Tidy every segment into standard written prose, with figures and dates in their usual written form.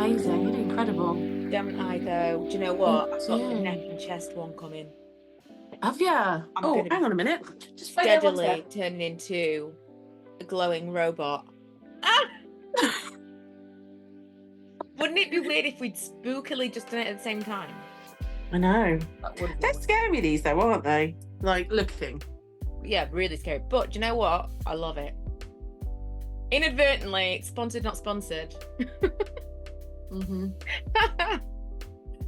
amazing. You're incredible. Don't I though? Do you know what? You I've got the do. neck and chest one coming. Have you? I'm Oh, going to hang be on a minute. Just wait there one steadily sec. turning into a glowing robot. Ah! Wouldn't it be weird if we'd spookily just done it at the same time? I know. That would be They're weird. scary, these though, aren't they? Like, looking. Yeah, really scary. But do you know what? I love it. Inadvertently, sponsored, not sponsored. Mm-hmm.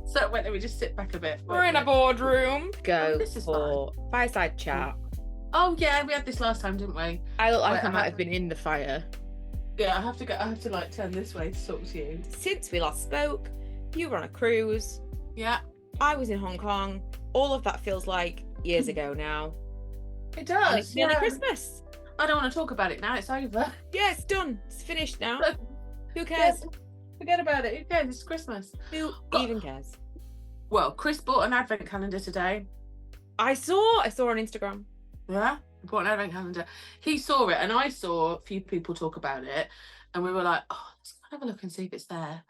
So, wait, let me just sit back a bit. We're in a boardroom. Go this is for fireside chat. Oh, yeah, we had this last time, didn't we? I look like Wait, I might have been in the fire. Yeah, I have to like turn this way to talk to you. Since we last spoke, you were on a cruise. Yeah. I was in Hong Kong. All of that feels like years ago now. It does. And it's nearly Christmas. I don't want to talk about it now. It's over. Yeah, it's done. It's finished now. Who cares? Yes. Forget about it. Who cares? It's Christmas. Who even cares? Well, Chris bought an advent calendar today. I saw on Instagram. Yeah, he bought an advent calendar. He saw it, and I saw a few people talk about it, and we were like, "Oh, let's have a look and see if it's there."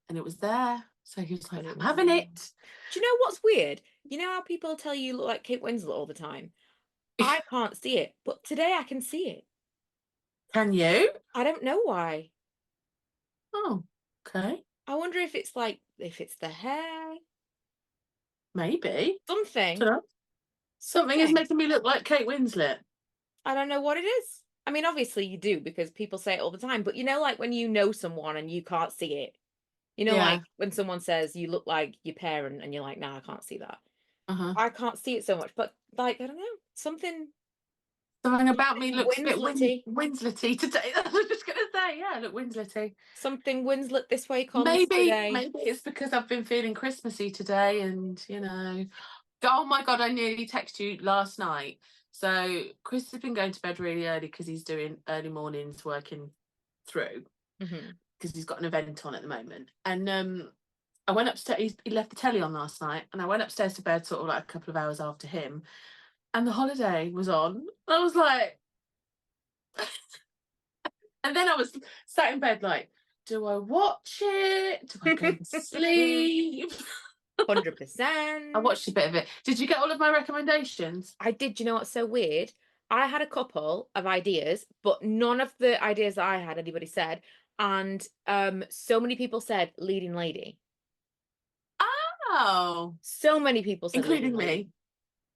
And it was there. So he was like, "I'm having it." Do you know what's weird? You know how people tell you look like Kate Winslet all the time? I can't see it, but today I can see it. Can you? I don't know why. Oh, okay. I wonder if it's the hair. Maybe. Something. Something is making me look like Kate Winslet. I don't know what it is. I mean, obviously you do because people say it all the time, but you know, like when you know someone and you can't see it, you know, like when someone says you look like your parent and you're like, nah, I can't see that. I can't see it so much, but like, I don't know, something about me looks a bit Winslety. Winslety today. I was just going to say, yeah, look Winslety. Something Winslet this way comes maybe today. Maybe it's because I've been feeling Christmassy today, and you know, oh my God, I nearly texted you last night. So Chris has been going to bed really early because he's doing early mornings working through because he's got an event on at the moment. And I went upstairs. He left the telly on last night, and I went upstairs to bed sort of like a couple of hours after him. And the holiday was on. I was like, and then I was sat in bed like, do I watch it? Do I go to sleep? 100%. I watched a bit of it. Did you get all of my recommendations? I did. You know what's so weird? I had a couple of ideas, but none of the ideas that I had anybody said. And so many people said leading lady. Oh. So many people said including me.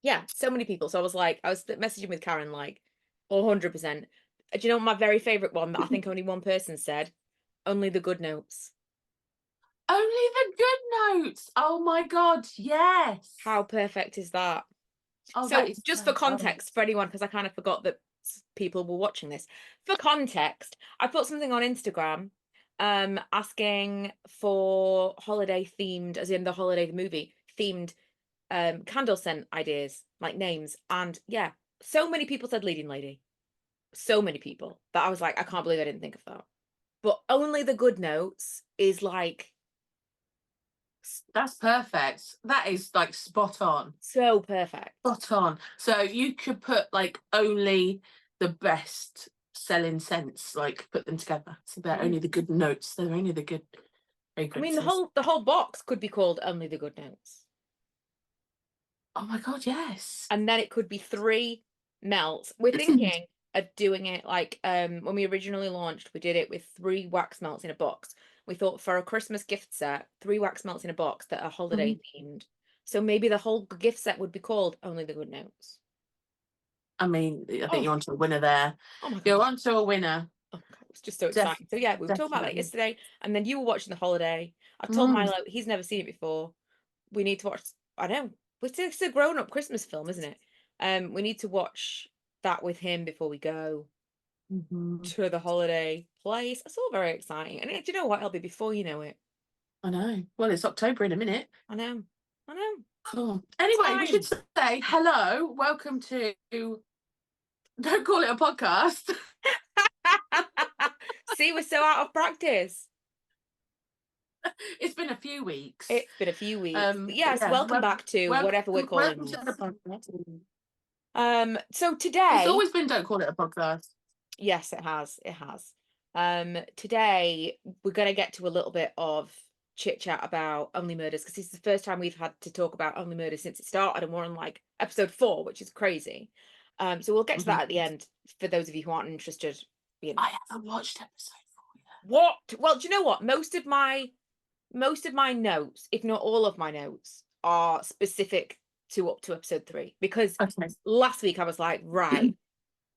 Yeah, so many people. So I was messaging with Karen like 100%. Do you know my very favourite one that I think only one person said? Only the good notes. Only the good notes. Oh my God, yes. How perfect is that? Oh, so just for context for anyone, because I kind of forgot that people were watching this. For context, I put something on Instagram asking for holiday themed, as in the holiday movie themed candle scent ideas, like names. And yeah, so many people said leading lady. So many people that I was like, I can't believe I didn't think of that. But only the good notes is like, that's perfect. That is like spot on. So perfect. Spot on. So you could put like only the best selling scents, like put them together. So they're only the good notes. They're only the good fragrances. I mean, the whole box could be called only the good notes. Oh my God, yes. And then it could be 3 melts. We're thinking of doing it like when we originally launched, we did it with 3 wax melts in a box. We thought for a Christmas gift set, 3 wax melts in a box that are holiday themed. So maybe the whole gift set would be called only the good notes. I mean, I think you're onto a winner there. Oh my God. You're onto a winner. Oh my God, it's just so exciting. So yeah, we were talking about that yesterday, and then you were watching the holiday. I told Milo he's never seen it before. We need to watch. I know it's a grown-up Christmas film, isn't it? We need to watch that with him before we go to the holiday place. It's all very exciting, and do you know what? It'll be before you know it. I know. Well, it's October in a minute. I know. Cool. Anyway, we should say hello. Welcome to. Don't call it a podcast. See, we're so out of practice. It's been a few weeks. Yes, welcome back to whatever we're calling this. So today... It's always been Don't Call It a Podcast. Yes, it has. Today we're going to get to a little bit of chit chat about Only Murders, because this is the first time we've had to talk about Only Murders since it started, and we're on like episode 4, which is crazy. So we'll get to that at the end for those of you who aren't interested. You know. I haven't watched episode 4 yet. What? Well, do you know what? Most of my notes, if not all of my notes, are specific to up to episode 3, because last week I was like, right,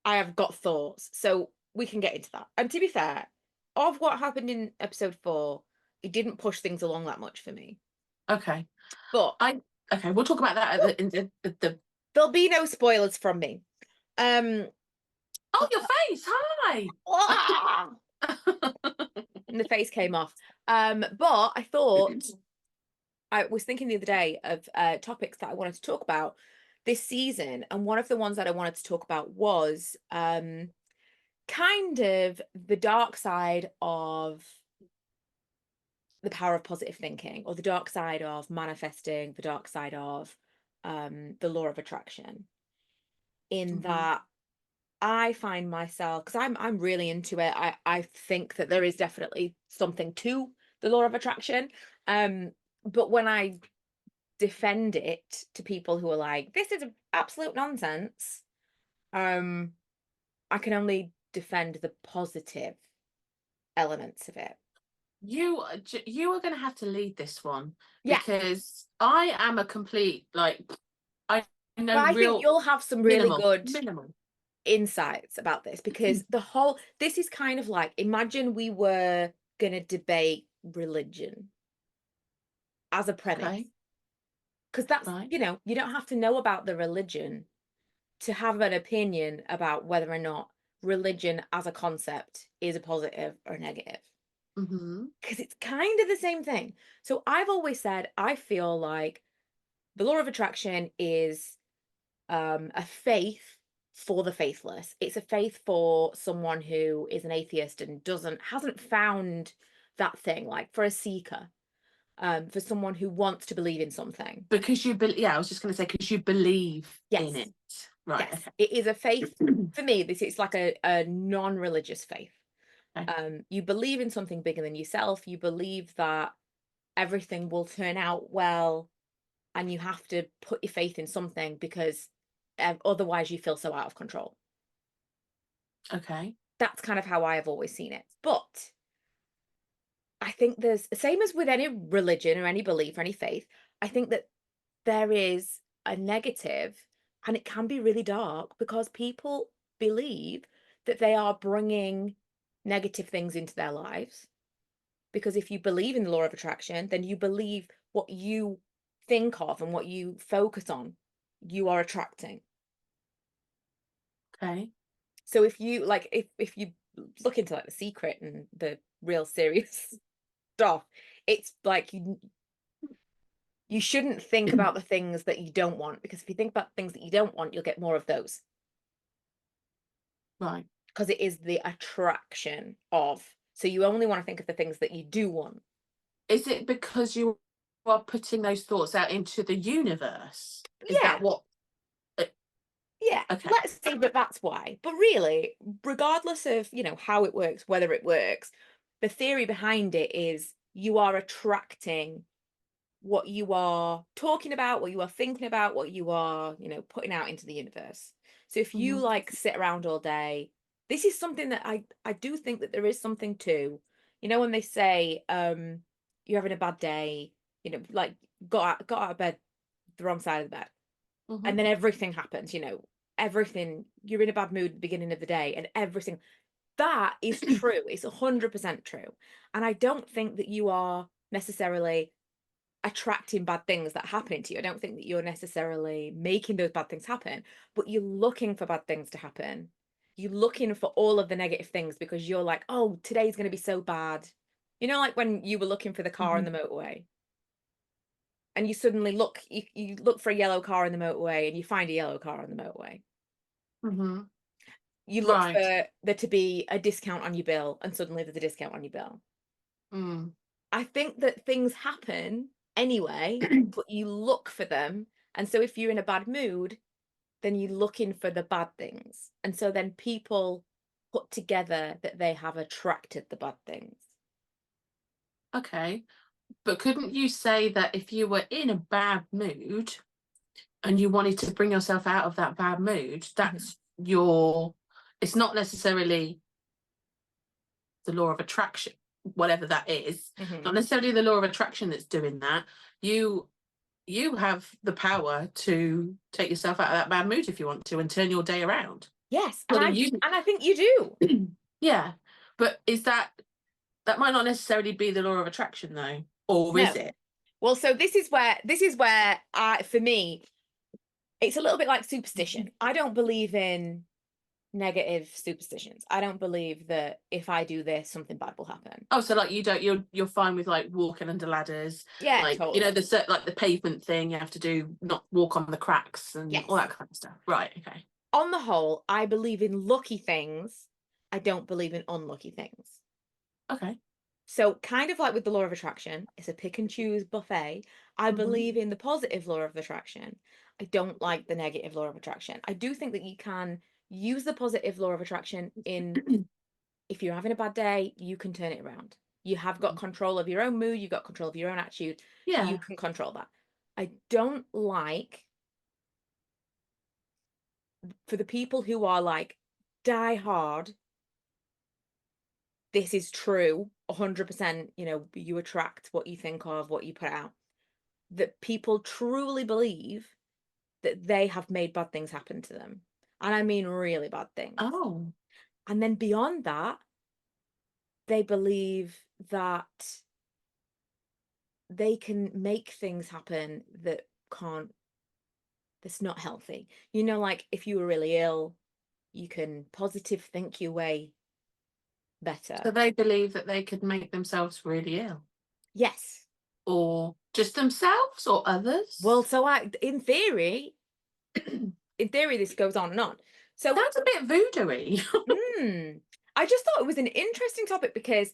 I have got thoughts, so we can get into that. And to be fair, of what happened in episode 4, it didn't push things along that much for me. Okay. But we'll talk about that in the there'll be no spoilers from me. Oh, your face! Hi. And the face came off. But I thought, I was thinking the other day of topics that I wanted to talk about this season, and one of the ones that I wanted to talk about was kind of the dark side of the power of positive thinking, or the dark side of manifesting, the dark side of the law of attraction. In that, I find myself, because I'm really into it. I think that there is definitely something to the law of attraction. But when I defend it to people who are like, this is absolute nonsense, I can only defend the positive elements of it. You are going to have to lead this one, Yeah, because I am a complete, like, I know but I think you'll have some really good insights about this, because this is kind of like, imagine we were going to debate religion as a premise. Because that's, you don't have to know about the religion to have an opinion about whether or not religion as a concept is a positive or negative. Because it's kind of the same thing. So I've always said, I feel like the law of attraction is a faith for the faithless. It's a faith for someone who is an atheist and hasn't found that thing, like for a seeker. For someone who wants to believe in something. Because you believe, I was just going to say, because you believe in it. Right. Yes, okay. It is a faith. For me, it's like a non-religious faith. Okay. You believe in something bigger than yourself. You believe that everything will turn out well, and you have to put your faith in something, because otherwise you feel so out of control. Okay. That's kind of how I have always seen it. But I think there's, same as with any religion or any belief or any faith, I think that there is a negative, and it can be really dark, because people believe that they are bringing negative things into their lives. Because if you believe in the law of attraction, then you believe what you think of and what you focus on, you are attracting. Okay. So if you if you look into like The Secret and the real serious stuff, it's like you shouldn't think about the things that you don't want, because if you think about things that you don't want, you'll get more of those. Right. Because it is the attraction of. So you only want to think of the things that you do want. Is it because you are putting those thoughts out into the universe? Is that what? Yeah, okay. Let's say that that's why. But really, regardless of, how it works, whether it works, the theory behind it is you are attracting what you are talking about, what you are thinking about, what you are, putting out into the universe. So if you like sit around all day, this is something that I do think that there is something to, when they say you're having a bad day, like got out of bed the wrong side of the bed. And then everything happens, everything, you're in a bad mood at the beginning of the day, and everything that is true. It's 100% true. And I don't think that you are necessarily attracting bad things that happen to you. I don't think that you're necessarily making those bad things happen, but you're looking for bad things to happen. You're looking for all of the negative things, because you're like, oh, today's going to be so bad. Like when you were looking for the car on the motorway, and you suddenly look for a yellow car in the motorway, and you find a yellow car on the motorway. You look for there to be a discount on your bill, and suddenly there's a discount on your bill. I think that things happen anyway, but you look for them. And so if you're in a bad mood, then you're looking for the bad things. And so then people put together that they have attracted the bad things. Okay. But couldn't you say that if you were in a bad mood and you wanted to bring yourself out of that bad mood, that's it's not necessarily the law of attraction, whatever that is, not necessarily the law of attraction that's doing that. You have the power to take yourself out of that bad mood if you want to and turn your day around. Yes, Whether and I think you do. Yeah, but is that might not necessarily be the law of attraction though, or is No. it? Well, so this is where for me, it's a little bit like superstition. I don't believe in negative superstitions. I don't believe that if I do this, something bad will happen. Oh, so like you're fine with like walking under ladders, Yeah, like totally. you know the pavement thing you have to do, not walk on the cracks and Yes. all that kind of stuff. Right, okay. On the whole, I believe in lucky things. I don't believe in unlucky things. Okay. So kind of like with the law of attraction, it's a pick and choose buffet. I believe in the positive law of attraction. I don't like the negative law of attraction. I do think that you can use the positive law of attraction in if you're having a bad day, you can turn it around. You have got control of your own mood, you've got control of your own attitude. Yeah. You can control that. I don't like for the people who are like die hard, this is true 100%, you attract what you think of, what you put out, that people truly believe that they have made bad things happen to them, and I mean really bad things. Oh. And then beyond that, they believe that they can make things happen that's not healthy. Like if you were really ill, you can positive think your way better. So they believe that they could make themselves really ill, Yes. or just themselves or others? Well, so in theory, this goes on and on. So That's a bit voodoo-y. I just thought it was an interesting topic because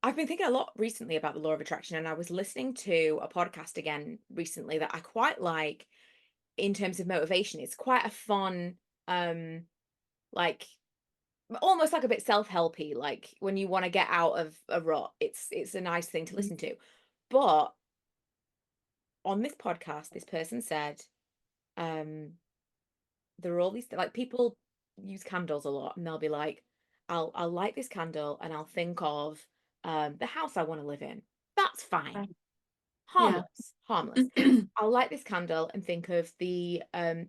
I've been thinking a lot recently about the law of attraction, and I was listening to a podcast again recently that I quite like in terms of motivation. It's quite a fun, like almost like a bit self-helpy, like when you want to get out of a rut, it's a nice thing to listen to. But on this podcast, this person said, there are all these like people use candles a lot, and they'll be like, I'll light this candle and I'll think of the house I want to live in. That's fine. Harmless. I'll light this candle and think of the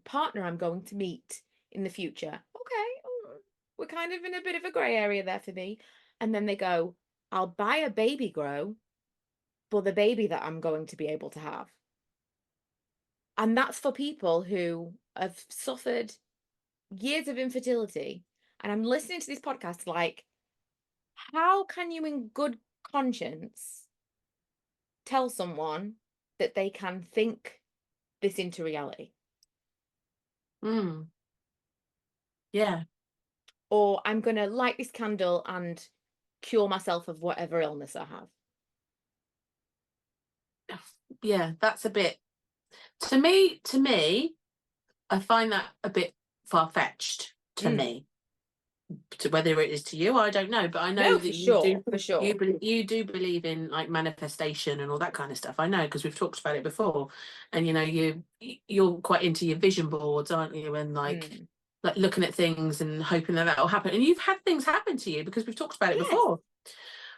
partner I'm going to meet in the future. Okay, we're kind of in a bit of a grey area there for me. And then they go, I'll buy a baby grow for the baby that I'm going to be able to have. And that's for people who have suffered years of infertility. And I'm listening to this podcast like, how can you in good conscience tell someone that they can think this into reality? Yeah. Or I'm going to light this candle and cure myself of whatever illness I have. Yeah, that's a bit, to me, I find that a bit far-fetched to me. To whether it is to you, I don't know, but I know that you do believe in like manifestation and all that kind of stuff. I know because we've talked about it before, and you're quite into your vision boards, aren't you? And like looking at things and hoping that will happen. And you've had things happen to you because we've talked about it before.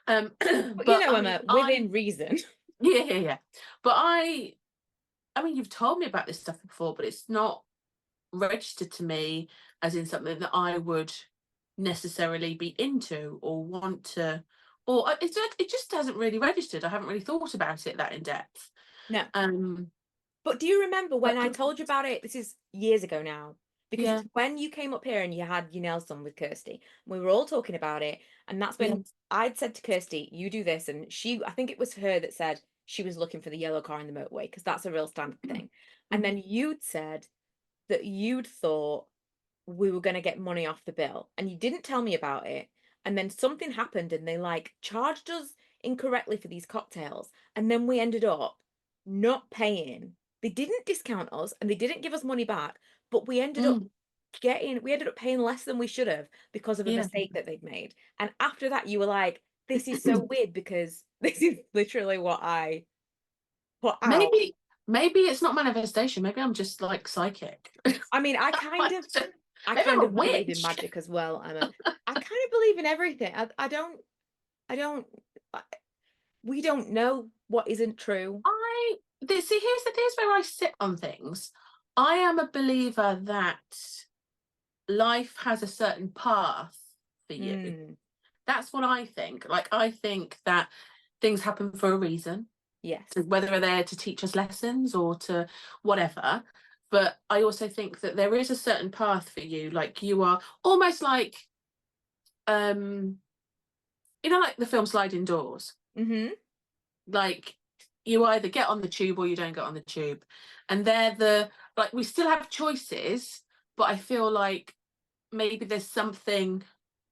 But Emma, within reason. Yeah. But I mean, you've told me about this stuff before, but it's not registered to me as in something that I would necessarily be into or want to, or it just hasn't really registered. I haven't really thought about it that in depth. No. But do you remember when I told you about it? This is years ago now, because it's when you came up here and you had your nails done with Kirsty. We were all talking about it, and that's when I'd said to Kirsty, you do this, and I think it was her that said she was looking for the yellow car in the motorway because that's a real standard thing. And then you'd said that you'd thought we were going to get money off the bill, and you didn't tell me about it. And then something happened and they like charged us incorrectly for these cocktails, and then we ended up not paying. They didn't discount us and they didn't give us money back, but we ended up we ended up paying less than we should have because of a Yeah. mistake that they'd made. And after that, you were like, this is so weird because this is literally what I put out. Maybe it's not manifestation. Maybe I'm just like psychic. I mean, I Maybe I'm a believe in witch. magic as well, Emma. I kind of believe in everything. I don't, we don't know what isn't true. Here's where I sit on things. I am a believer that life has a certain path for you. That's what I think. Like, I think that things happen for a reason. Yes. Whether they're there to teach us lessons or to whatever. But I also think that there is a certain path for you. Like, you are almost like, like the film Sliding Doors. Like, you either get on the tube or you don't get on the tube. And we still have choices, but I feel like maybe there's something.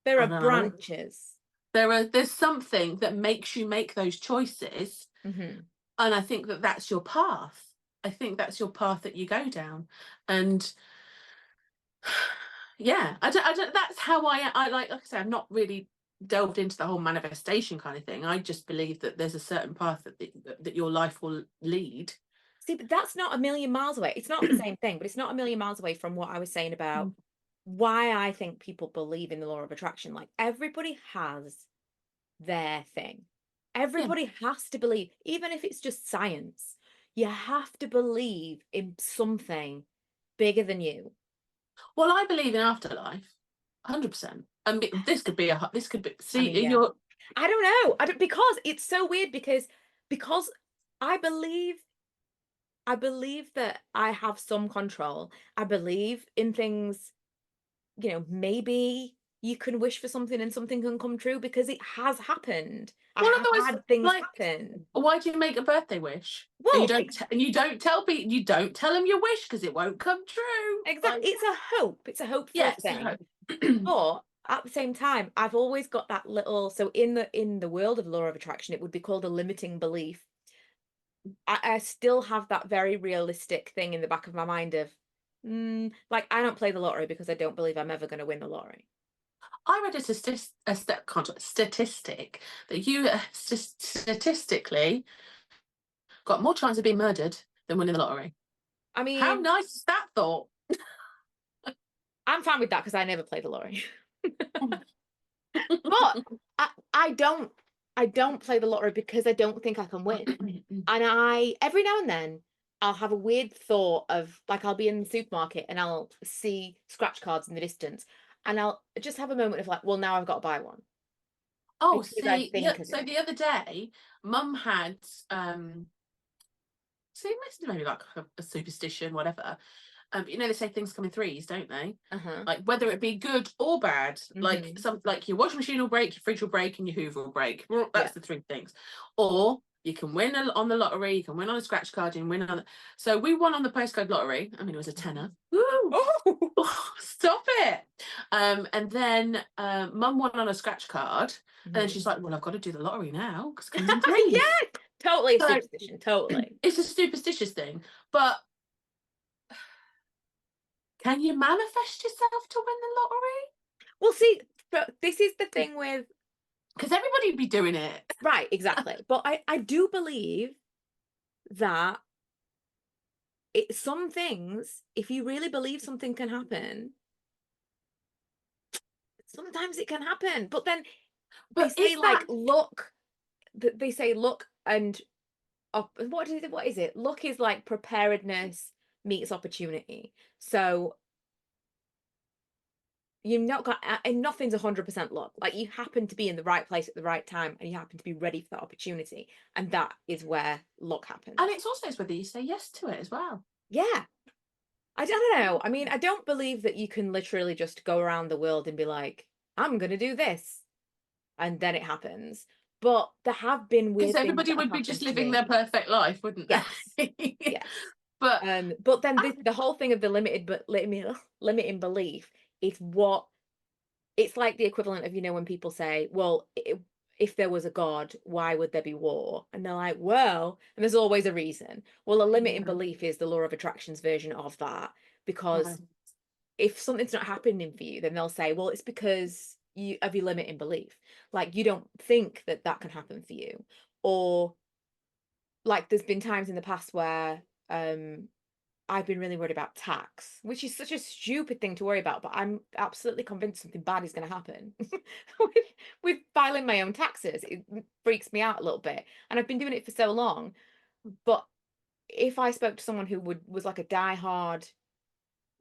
There are branches. There's something that makes you make those choices. And I think that that's your path. I think that's your path that you go down. And yeah, I don't that's how I like I said, I'm not really delved into the whole manifestation kind of thing. I just believe that there's a certain path that your life will lead. See, but that's not a million miles away. It's not the same thing, but it's not a million miles away from what I was saying about why I think people believe in the law of attraction. Like, everybody has their thing. Everybody has to believe, even if it's just science, you have to believe in something bigger than you. Well, I believe in afterlife, 100%. I mean, this could be. See, I mean, you're. I don't know. Because it's so weird because I believe that I have some control. I believe in things, maybe you can wish for something and something can come true because it has happened. I have had things happen. Why do you make a birthday wish? Well, and you don't tell people, you don't tell them your wish because it won't come true. Exactly. It's a hope. It's a hopeful thing. But at the same time, I've always got that little, so in the world of law of attraction, it would be called a limiting belief. I still have that very realistic thing in the back of my mind of, like, I don't play the lottery because I don't believe I'm ever going to win the lottery. I read a statistic that you statistically got more chance of being murdered than winning the lottery. I mean, how nice is that thought? I'm fine with that because I never play the lottery. But I don't play the lottery because I don't think I can win. And every now and then I'll have a weird thought of, like, I'll be in the supermarket and I'll see scratch cards in the distance and I'll just have a moment of like, well, now I've got to buy one. Oh, see, so the other day, Mum had it must have maybe like a superstition, whatever. They say things come in threes, don't they? Like, whether it be good or bad, like your washing machine will break, your fridge will break, and your Hoover will break. That's the three things. Or you can win on the lottery, you can win on a scratch card, you can win on. So we won on the postcode lottery. I mean, it was a tenner. Woo! Oh, stop it! And then Mum won on a scratch card, and then she's like, "Well, I've got to do the lottery now because it comes in threes." Yeah, totally a superstition. Totally, it's a superstitious thing, but. Can you manifest yourself to win the lottery? Well, see, but this is the thing with... Because everybody would be doing it. Right, exactly. But I do believe that some things, if you really believe something can happen, sometimes it can happen. But then they say, like, luck. They say luck and... what is it? Luck is like preparedness meets opportunity. So you've not got, and nothing's 100% luck. Like, you happen to be in the right place at the right time and you happen to be ready for that opportunity, and that is where luck happens. And it's also whether you say yes to it as well. Yeah, I don't know. I mean, I don't believe that you can literally just go around the world and be like, I'm gonna do this, and then it happens. But there have been weird things. Because everybody would be just living their perfect life, wouldn't they? Yes. Yes. But then the whole thing of the limiting belief is what it's like the equivalent of, when people say, well, if there was a God, why would there be war? And they're like, well, and there's always a reason. Well, a limiting belief is the law of attraction's version of that, because if something's not happening for you, then they'll say, well, it's because you of your limiting belief. Like, you don't think that that can happen for you. Or like, there's been times in the past where I've been really worried about tax, which is such a stupid thing to worry about, but I'm absolutely convinced something bad is going to happen with, with filing my own taxes. It freaks me out a little bit, and I've been doing it for so long. But if I spoke to someone who was like a diehard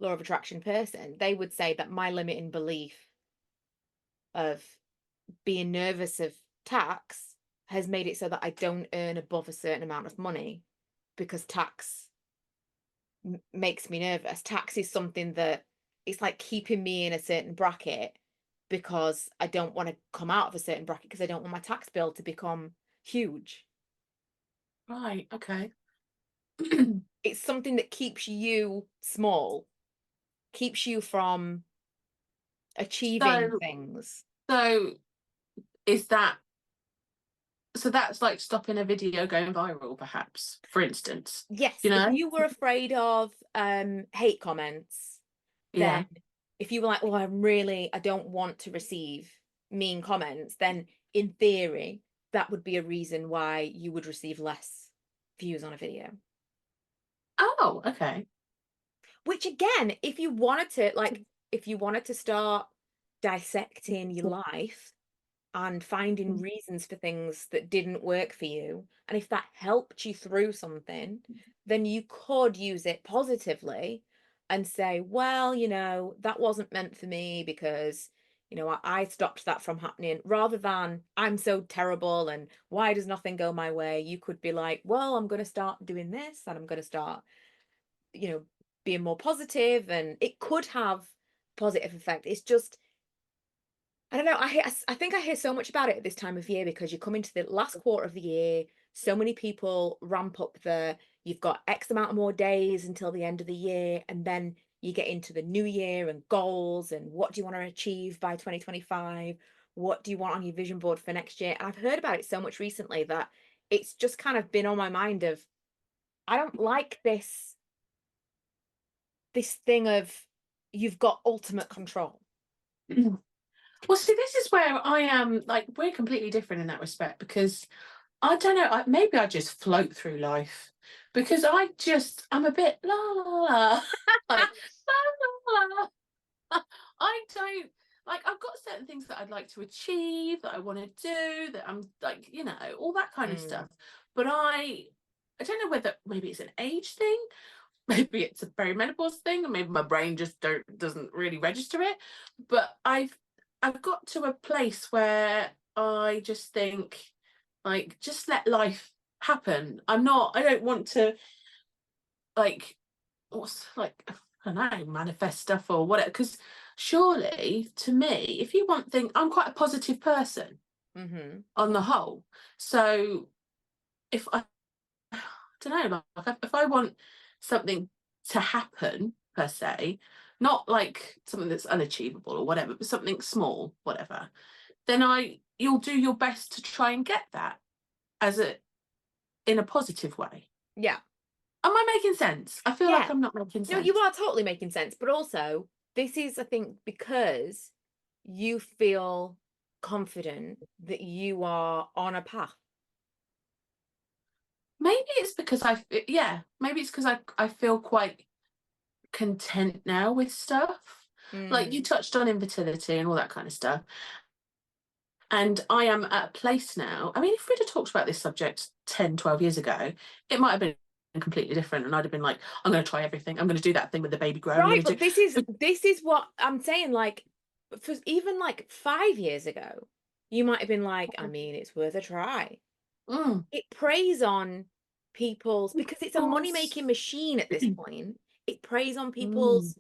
law of attraction person, they would say that my limiting belief of being nervous of tax has made it so that I don't earn above a certain amount of money because tax makes me nervous. Tax is something that it's like keeping me in a certain bracket because I don't want to come out of a certain bracket because I don't want my tax bill to become huge. Right. Okay. It's something that keeps you small, keeps you from achieving So, things. so is that so that's like stopping a video going viral, perhaps, for instance, Yes, you if know? you were afraid of hate comments, then Yeah. if you were like, oh, I don't want to receive mean comments, then in theory, that would be a reason why you would receive less views on a video. Oh, okay. Which again, if you wanted to start dissecting your life and finding reasons for things that didn't work for you, and if that helped you through something, then you could use it positively and say, well, that wasn't meant for me because I stopped that from happening, rather than I'm so terrible and why does nothing go my way. You could be like, well, I'm going to start doing this, and I'm going to start you know being more positive, and it could have positive effect. It's just, I don't know. I think I hear so much about it at this time of year because you come into the last quarter of the year. So many people ramp up you've got X amount of more days until the end of the year, and then you get into the new year and goals and what do you want to achieve by 2025? What do you want on your vision board for next year? And I've heard about it so much recently that it's just kind of been on my mind of, I don't like this thing of you've got ultimate control. Well, see, this is where I am, like, we're completely different in that respect because I don't know, maybe I just float through life because I'm a bit la la la, like la la la. I don't like, I've got certain things that I'd like to achieve, that I want to do, that I'm like, all that kind of Mm. stuff. But I don't know whether maybe it's an age thing, maybe it's a perimenopause thing, and maybe my brain just doesn't really register it. But I've got to a place where I just think, like, just let life happen. I don't want to, like, what's like, I don't know, manifest stuff or whatever. Because surely, to me, if you want things, I'm quite a positive person Mm-hmm. on the whole. So if I don't know, like, if I want something to happen per se, not like something that's unachievable or whatever, but something small, whatever, then you'll do your best to try and get that as in a positive way. Yeah. Am I making sense? I feel like Yeah. I'm not making No, you sense. are totally making sense. But also, this is, I think, because you feel confident that you are on a path. Maybe it's because maybe it's because I feel quite content now with stuff. Like, you Mm. touched on infertility and all that kind of stuff. And I am at a place now. I mean, if we'd have talked about this subject 10, 12 years ago, it might have been completely different. And I'd have been like, I'm going to try everything. I'm going to do that thing with the baby grow. I'm Right, going to but do. this is what I'm saying. Like, for even like 5 years ago, you might have been like, I mean, it's worth a try. Mm, It preys on people's, of because it's a course. money-making machine at this point. It preys on Mm, people's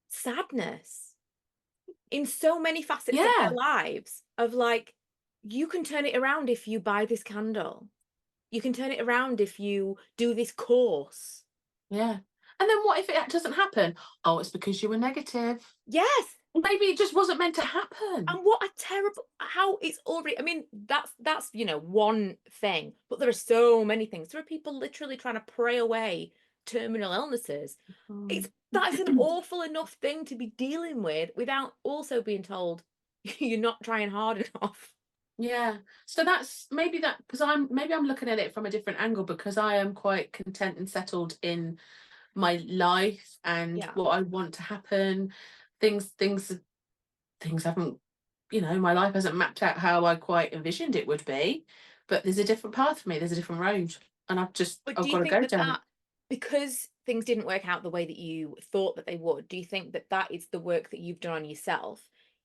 sadness in so many facets of their yeah, lives, of like, you can turn it around if you buy this candle. You can turn it around if you do this course. yeah. And then what if it doesn't happen? Oh, it's because you were negative. Yes. Maybe it just wasn't meant to happen. And what a terrible, how it's already, I mean, that's one thing, but there are so many things. There are people literally trying to pray away terminal illnesses. Mm. That is an awful enough thing to be dealing with without also being told you're not trying hard enough. Yeah, so that's maybe that, because I'm looking at it from a different angle, because I am quite content and settled in my life and Yeah. what I want to happen. Things haven't, my life hasn't mapped out how I quite envisioned it would be, but there's a different path for me, there's a different road, and I've But got do you to think go down it. that because things didn't work out the way that you thought that they would, do you think that that is the work that you've done on yourself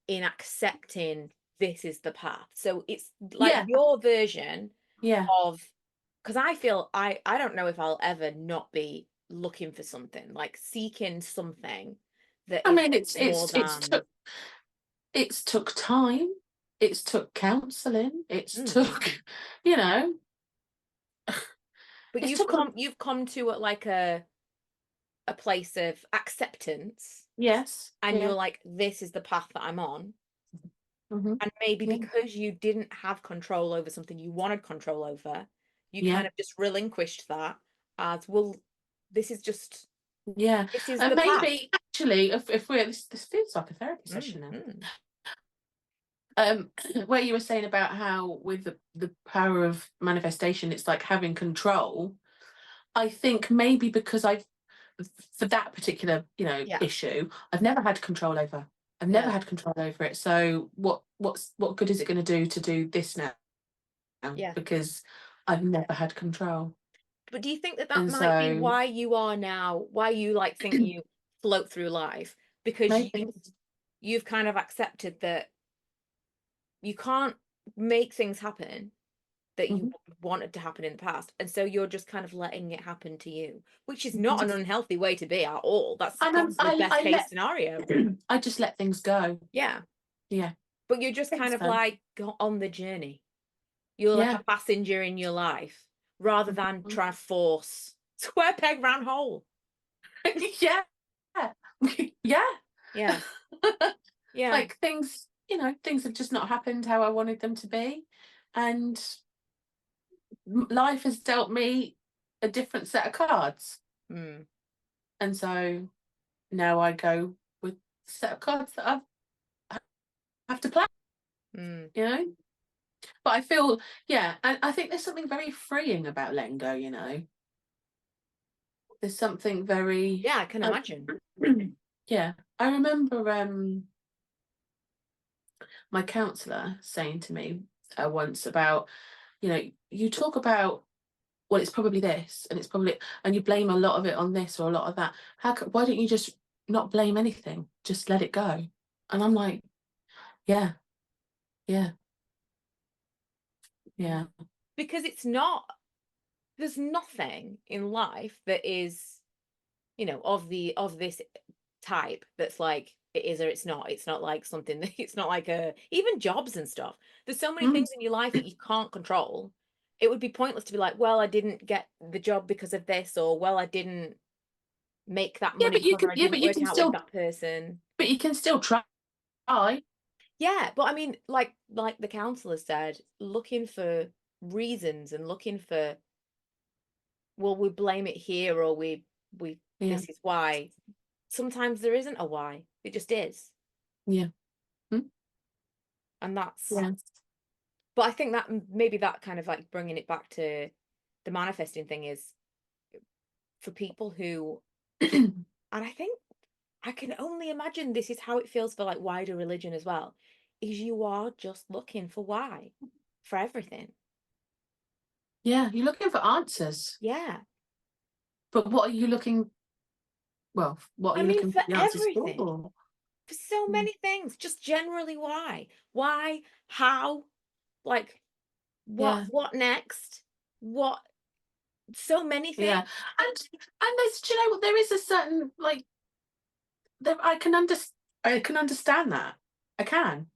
in accepting this is the path? So it's like Yeah, your version yeah. of, because I feel I don't know if I'll ever not be looking for something, like seeking something that I is mean, more than. it's took time, it's took counselling, it's Mm. took, you know, But it's took a, you've come to like a place of acceptance, yes, and yeah, you're like, this is the path that I'm on. And maybe yeah, because you didn't have control over something you wanted control over, you yeah, kind of just relinquished that as, well, this is just, yeah. this is And the path. maybe actually, if we're this feels like a therapy session now. Mm. Where you were saying about how with the power of manifestation, it's like having control. I think maybe because for that particular, Yeah. issue, I've never had control over. I've never Yeah. had control over it. So what good is it going to do this now? Yeah. Because I've never had control. But do you think that that And might be so why you are now, why you like think you float through life? Because maybe, you've kind of accepted that you can't make things happen that you mhm. wanted to happen in the past. And so you're just kind of letting it happen to you, which is not an Mhm. unhealthy way to be at all. That's And the best case scenario. I just let things go. Yeah. Yeah, But you're just kind things of go. like on the journey. You're like a Yeah. passenger in your life rather than Mhm. trying to force square peg round hole. Yeah. Yeah. Yeah. Yeah. Like things have just not happened how I wanted them to be. And life has dealt me a different set of cards. Mm. And so now I go with the set of cards that I have to play, Mm. you know? But I feel, yeah, and I think there's something very freeing about letting go, There's something very, Yeah, I can imagine. yeah. I remember my counsellor saying to me once about, you talk about, well, it's probably this, and it's probably, and you blame a lot of it on this or a lot of that. Why don't you just not blame anything? Just let it go. And I'm like, yeah, yeah, yeah. Because there's nothing in life that is, of this type that's like it is or it's not. It's not like something that it's not like even jobs and stuff. There's so many Mm. things in your life that you can't control. It would be pointless to be like, well, I didn't get the job because of this, or well, I didn't make that Yeah, money because I but didn't you work can out with still, that person. but you can still try. Yeah, but I mean, like the counselor said, looking for reasons and looking for, well, we blame it here, or we Yeah, this is why. Sometimes there isn't a why. It just is. yeah, mm, And that's, yeah. but I think that maybe that kind of like bringing it back to the manifesting thing is for people who, and I think I can only imagine this is how it feels for like wider religion as well, is you are just looking for why for everything. Yeah, you're looking for answers, Yeah. but what are I you mean, looking for for the answers everything, for? for so Mm, many things, just generally why? Why? How? Like, yeah, what next? What? So many things. yeah, and there's, do you know what? There is a certain like there, I can understand that. I can,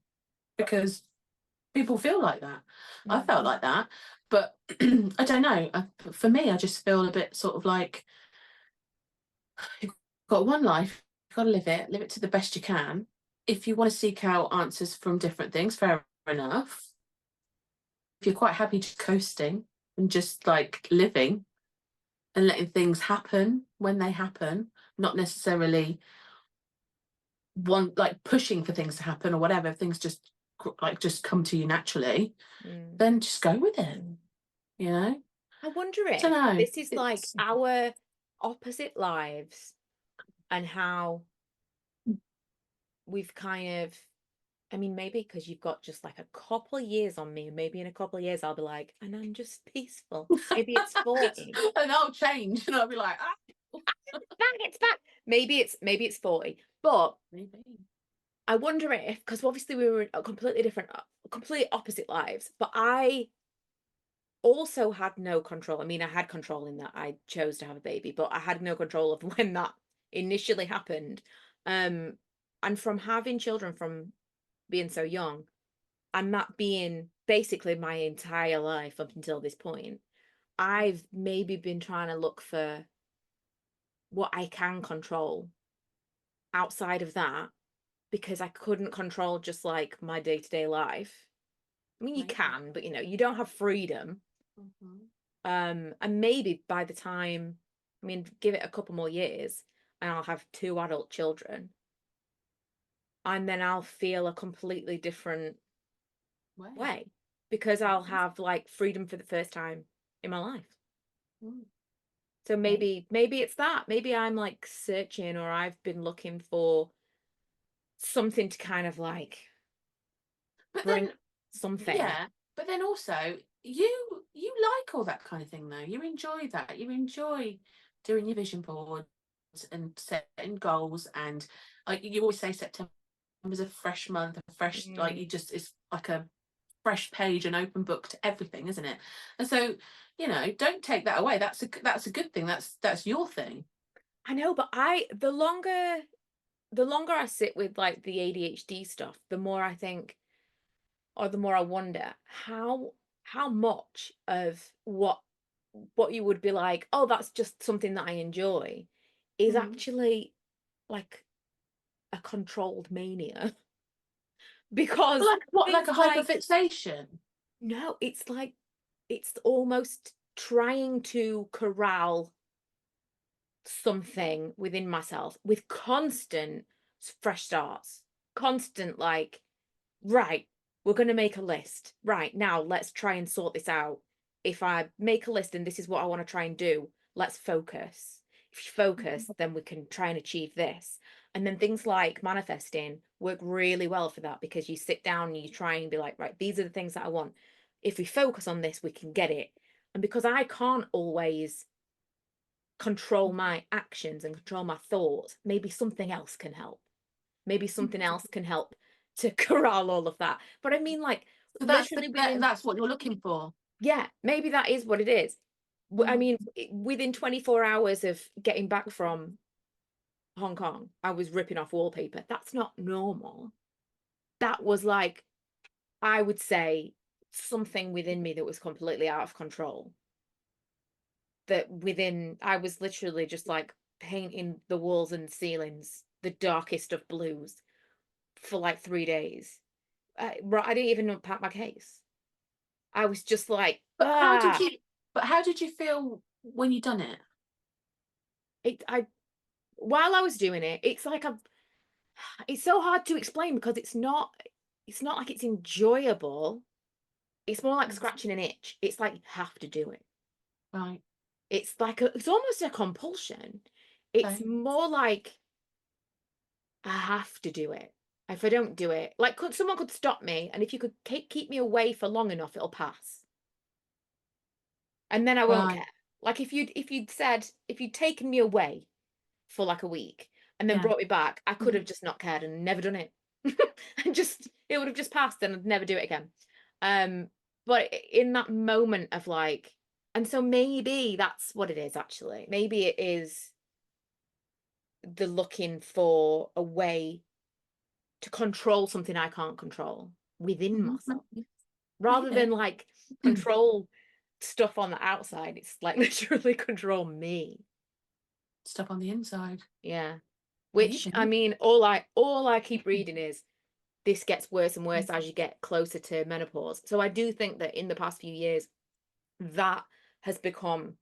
because people feel like that. I felt Mm. like that, but I don't know. For me, I just feel a bit sort of like you've got one life, you've got to live it to the best you can. If you want to seek out answers from different things, fair enough. If you're quite happy just coasting and just like living, and letting things happen when they happen, not necessarily like pushing for things to happen or whatever. If things just come to you naturally, then just go with it. You know. I wonder I don't if know. this is like our opposite lives and how we've kind of, I mean, maybe because you've got just like a couple of years on me, and maybe in a couple of years I'll be like, and I'm just peaceful. Maybe it's 40. And I'll change and I'll be like, ah. It's back. Maybe it's 40. But Maybe. I wonder if, because obviously we were in a completely different, completely opposite lives, but I also had no control. I mean, I had control in that I chose to have a baby, but I had no control of when that initially happened. And from having children from being so young, and that being basically my entire life up until this point, I've maybe been trying to look for what I can control outside of that, because I couldn't control just like my day-to-day life. I mean, you can, but you don't have freedom. And maybe by the time, I mean, give it a couple more years and I'll have 2 adult children, and then I'll feel a completely different way, because I'll have like freedom for the first time in my life. So maybe it's that. Maybe I'm like searching, or I've been looking for something to kind of like bring something. Yeah, but then also you like all that kind of thing though. You enjoy that. You enjoy doing your vision boards and setting goals, and like you always say, September is a fresh month, a fresh like it's like a fresh page, an open book to everything, isn't it? And so, don't take that away. That's a good thing. That's your thing. I know, but the longer I sit with like the ADHD stuff, the more I think, or the more I wonder how much of what you would be like, oh, that's just something that I enjoy, is actually like a controlled mania. Because Like what? Like things a hyperfixation? No, it's like, it's almost trying to corral something within myself with constant fresh starts, constant like, right, we're going to make a list. Right, now let's try and sort this out. If I make a list and this is what I want to try and do, let's focus. If you focus, then we can try and achieve this. And then things like manifesting work really well for that, because you sit down and you try and be like, right, these are the things that I want. If we focus on this, we can get it. And because I can't always control my actions and control my thoughts, maybe something else can help. Maybe something else can help to corral all of that. But I mean, like, So literally that's what you're looking for. yeah, maybe that is what it is. I mean, within 24 hours of getting back from Hong Kong, I was ripping off wallpaper. That's not normal. That was like, I would say, something within me that was completely out of control. I was literally just like painting the walls and ceilings the darkest of blues for like 3 days. I didn't even unpack my case. I was just like, But how did you feel when you done it? While I was doing it, it's like it's so hard to explain, because it's not like it's enjoyable. It's more like scratching an itch. It's like you have to do it. Right. It's like it's almost a compulsion. It's more like I have to do it. If I don't do it, like someone could stop me, and if you could keep me away for long enough, it'll pass. And then I won't care. Like if you'd taken me away for like a week and then brought me back, I could have just not cared and never done it. And it would have just passed and I'd never do it again. But in that moment of like, and so maybe that's what it is actually. Maybe it is the looking for a way to control something I can't control within myself, rather than like control stuff on the outside. It's like literally control me. Stuff on the inside. Yeah. Which, I mean, all I keep reading is this gets worse and worse as you get closer to menopause. So I do think that in the past few years, that has become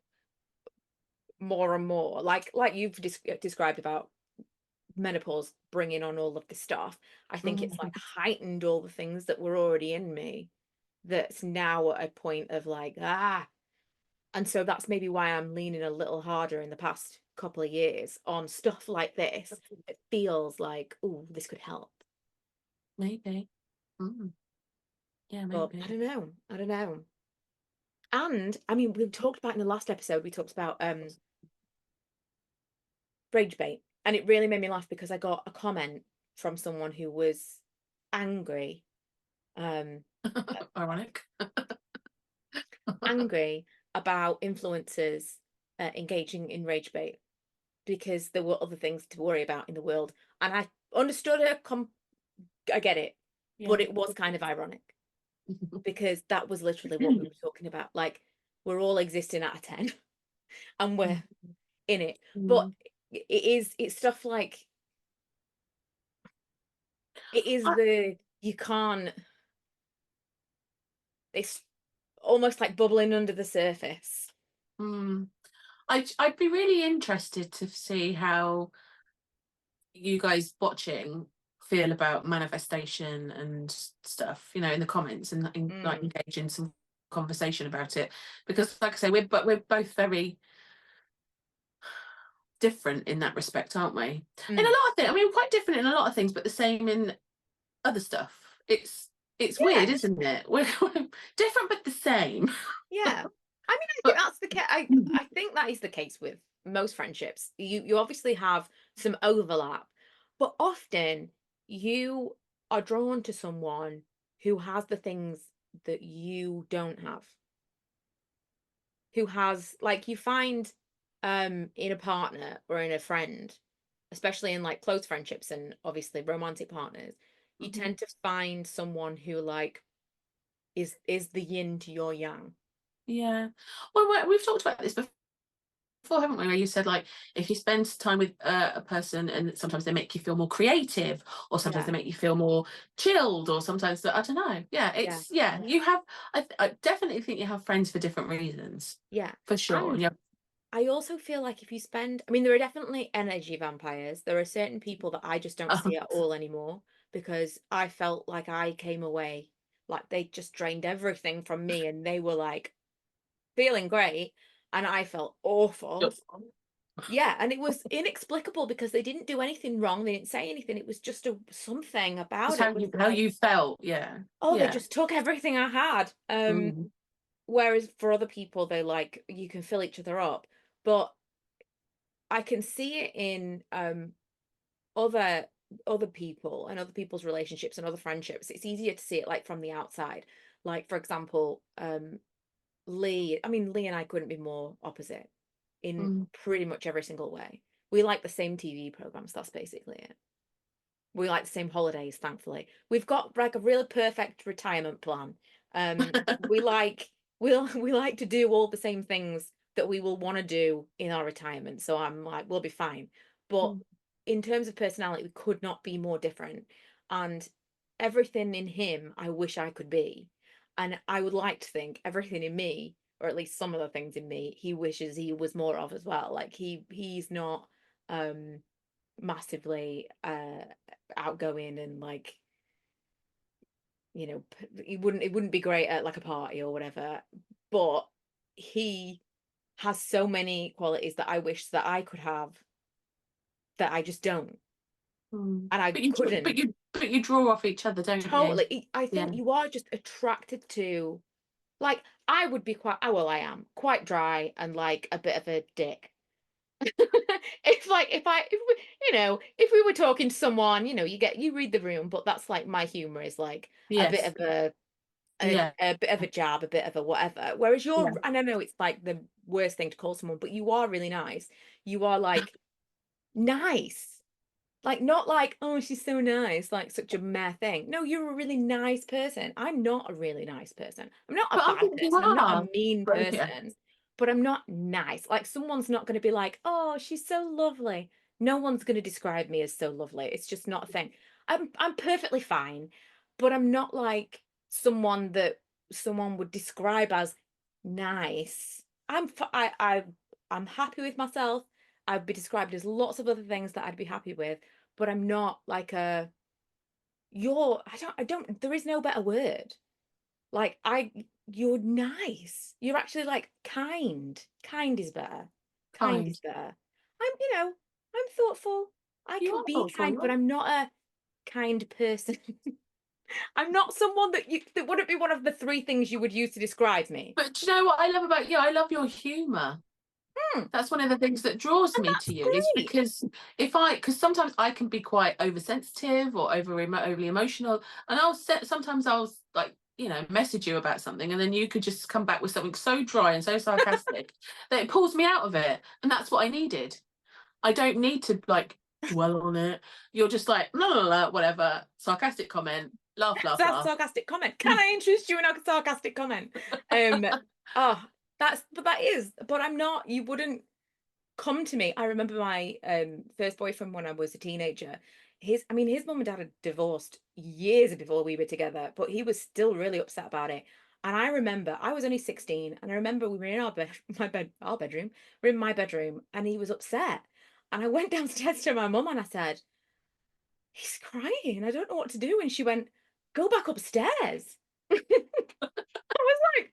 more and more, like you've described about menopause bringing on all of this stuff. I think it's like heightened all the things that were already in me, that's now at a point of like, and so that's maybe why I'm leaning a little harder in the past couple of years on stuff like this. It feels like, oh, this could help. Maybe. Yeah, But maybe. I don't know. And I mean, we talked about in the last episode, we talked about rage bait, and it really made me laugh because I got a comment from someone who was angry, Ironic. angry about influencers engaging in rage bait because there were other things to worry about in the world. And I understood her. I get it, but Yeah. it was kind of ironic because that was literally what we were talking about. Like, we're all existing out of 10 and we're in it. But it's stuff like, it is you can't, it's almost like bubbling under the surface. I'd be really interested to see how you guys watching feel about manifestation and stuff, you know, in the comments, and like engage in some conversation about it, because like I say, we're both very different in that respect, aren't we? In a lot of things, I mean, quite different in a lot of things, but the same in other stuff. It's weird, isn't it? We're different but the same. Yeah. I mean, I think that's the case. I think that is the case with most friendships. You obviously have some overlap, but often you are drawn to someone who has the things that you don't have. Who has, like, you find in a partner or in a friend, especially in like close friendships and obviously romantic partners, you tend to find someone who like is the yin to your yang. Yeah. Well, we've talked about this before, haven't we? Where you said, like, if you spend time with a person and sometimes they make you feel more creative, or sometimes they make you feel more chilled, or sometimes, I don't know. Yeah, it's, you have, I definitely think you have friends for different reasons. Yeah. For sure. And Yeah. I also feel like if you spend, I mean, there are definitely energy vampires. There are certain people that I just don't see at all anymore, because I felt like I came away like they just drained everything from me and they were like feeling great and I felt awful. Yeah, and it was inexplicable because they didn't do anything wrong. They didn't say anything. It was just something about Just it was how like, you felt. Yeah. oh, they Yeah. just took everything I had. Whereas for other people, they like, you can fill each other up. But I can see it in other people and other people's relationships and other friendships. It's easier to see it like from the outside. Like, for example, Lee and I couldn't be more opposite in pretty much every single way. We like the same TV programs. That's basically it. We like the same holidays, thankfully. We've got like a really perfect retirement plan. We like we like to do all the same things that we will want to do in our retirement. So I'm like, we'll be fine. But in terms of personality, we could not be more different. And everything in him, I wish I could be. And I would like to think everything in me, or at least some of the things in me, he wishes he was more of as well. Like he's not massively outgoing and like, you know, it wouldn't be great at like a party or whatever, but he has so many qualities that I wish that I could have that I just don't. And I couldn't. But you draw off each other, don't you? Totally. I think you are just attracted to, like, I would be quite, oh, well, I am quite dry and like a bit of a dick. It's like if we, you know, if we were talking to someone, you know, you read the room, but that's like my humor is like a bit of a bit of a jab, a bit of a whatever. Whereas you're, and I know it's like the worst thing to call someone, but you are really nice. You are like nice. Like, not like, oh, she's so nice, like such a meh thing. No, you're a really nice person. I'm not a really nice person. I'm not a But I bad think you person. I'm not are. a mean person, but I'm not nice. Like, someone's not going to be like, oh, she's so lovely. No one's going to describe me as so lovely. It's just not a thing. I'm perfectly fine, but I'm not like someone that someone would describe as nice. I'm happy with myself. I'd be described as lots of other things that I'd be happy with, but I'm not like a I don't there is no better word. Like you're nice. You're actually like kind. Kind is better. Kind Kind. is better. I'm thoughtful. I You can are be kind, but thoughtful. I'm not a kind person. I'm not someone that wouldn't be one of the three things you would use to describe me. But do you know what I love about you? I love your humour. Hmm, That's one of the things that draws and me to that's you, is great. because because sometimes I can be quite oversensitive or overly emotional, and sometimes I'll like, message you about something, and then you could just come back with something so dry and so sarcastic that it pulls me out of it, and that's what I needed. I don't need to like dwell on it. You're just like, la la la, whatever, sarcastic comment, laugh, So laugh, that's a laugh. sarcastic comment. Can I interest you in a sarcastic comment? Um, oh, but I'm not. You wouldn't come to me. I remember my first boyfriend when I was a teenager. His mum and dad had divorced years before we were together, but he was still really upset about it. And I remember I was only 16, and I remember we were in our bedroom. We're in my bedroom, and he was upset. And I went downstairs to my mum and I said, "He's crying. I don't know what to do." And she went, "Go back upstairs." I was like,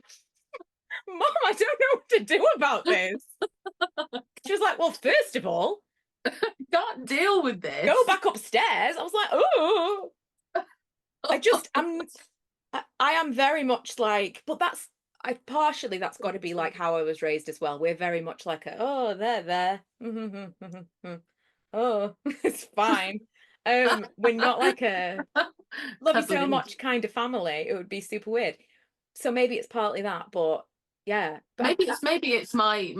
"Mom, I don't know what to do about this." She was like, "Well, first of all, Can't deal with go this. back upstairs." I was like, "Oh, I am very much like, but that's got to be like how I was raised as well. We're very much like oh, there. Oh, it's fine. We're not like a love you so Cuddly. much kind of family. It would be super weird. So maybe it's partly that, but yeah, but Maybe it's my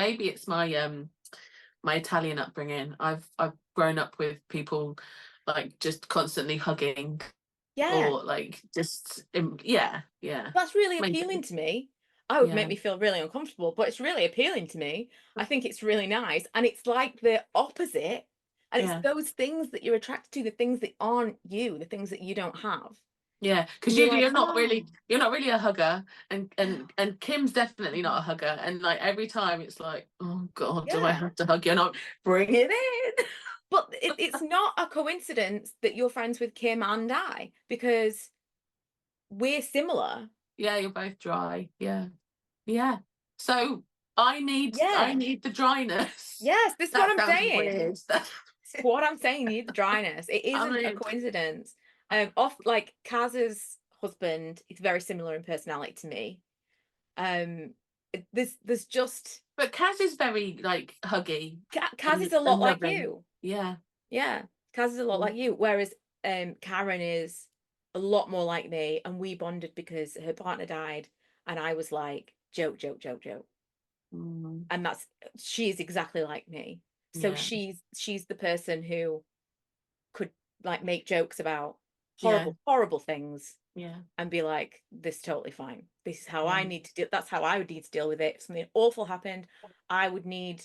my Italian upbringing. I've grown up with people like just constantly hugging, yeah, or like just yeah. that's really appealing Maybe. to me. I would make Yeah. me feel really uncomfortable, but it's really appealing to me. I think it's really nice. And it's like the opposite. And it's Yeah. those things that you're attracted to, the things that aren't you, the things that you don't have. Yeah, because And you're like, you're not oh, really a hugger, and no. Kim's definitely not a Mhm. hugger, and like every time it's like, oh God, do I Yeah. have to hug you? And I bring it in. But it's not a coincidence that you're friends with Kim and I, because we're similar. Yeah, you're both dry. Yeah, yeah. So I Yeah. need the dryness. Yes, this is what That I'm sounds saying. weird. What I'm saying, you need the dryness. It I isn't a mean, coincidence. Off like Kaz's husband is very similar in personality to me. Um, there's just but Kaz is very like huggy Kaz is a lot and like loving. you. Yeah. Yeah, Kaz is a lot Mm. like you. Whereas Karen is a lot more like me, and we bonded because her partner died, and I was like, joke, joke, joke, joke. Mm. And she's exactly like me. So Yeah. she's the person who could like make jokes about Yeah. horrible things Yeah. and be like, this is totally fine. This is how Yeah. I need to deal. That's how I would need to deal with it. If something awful happened, I would need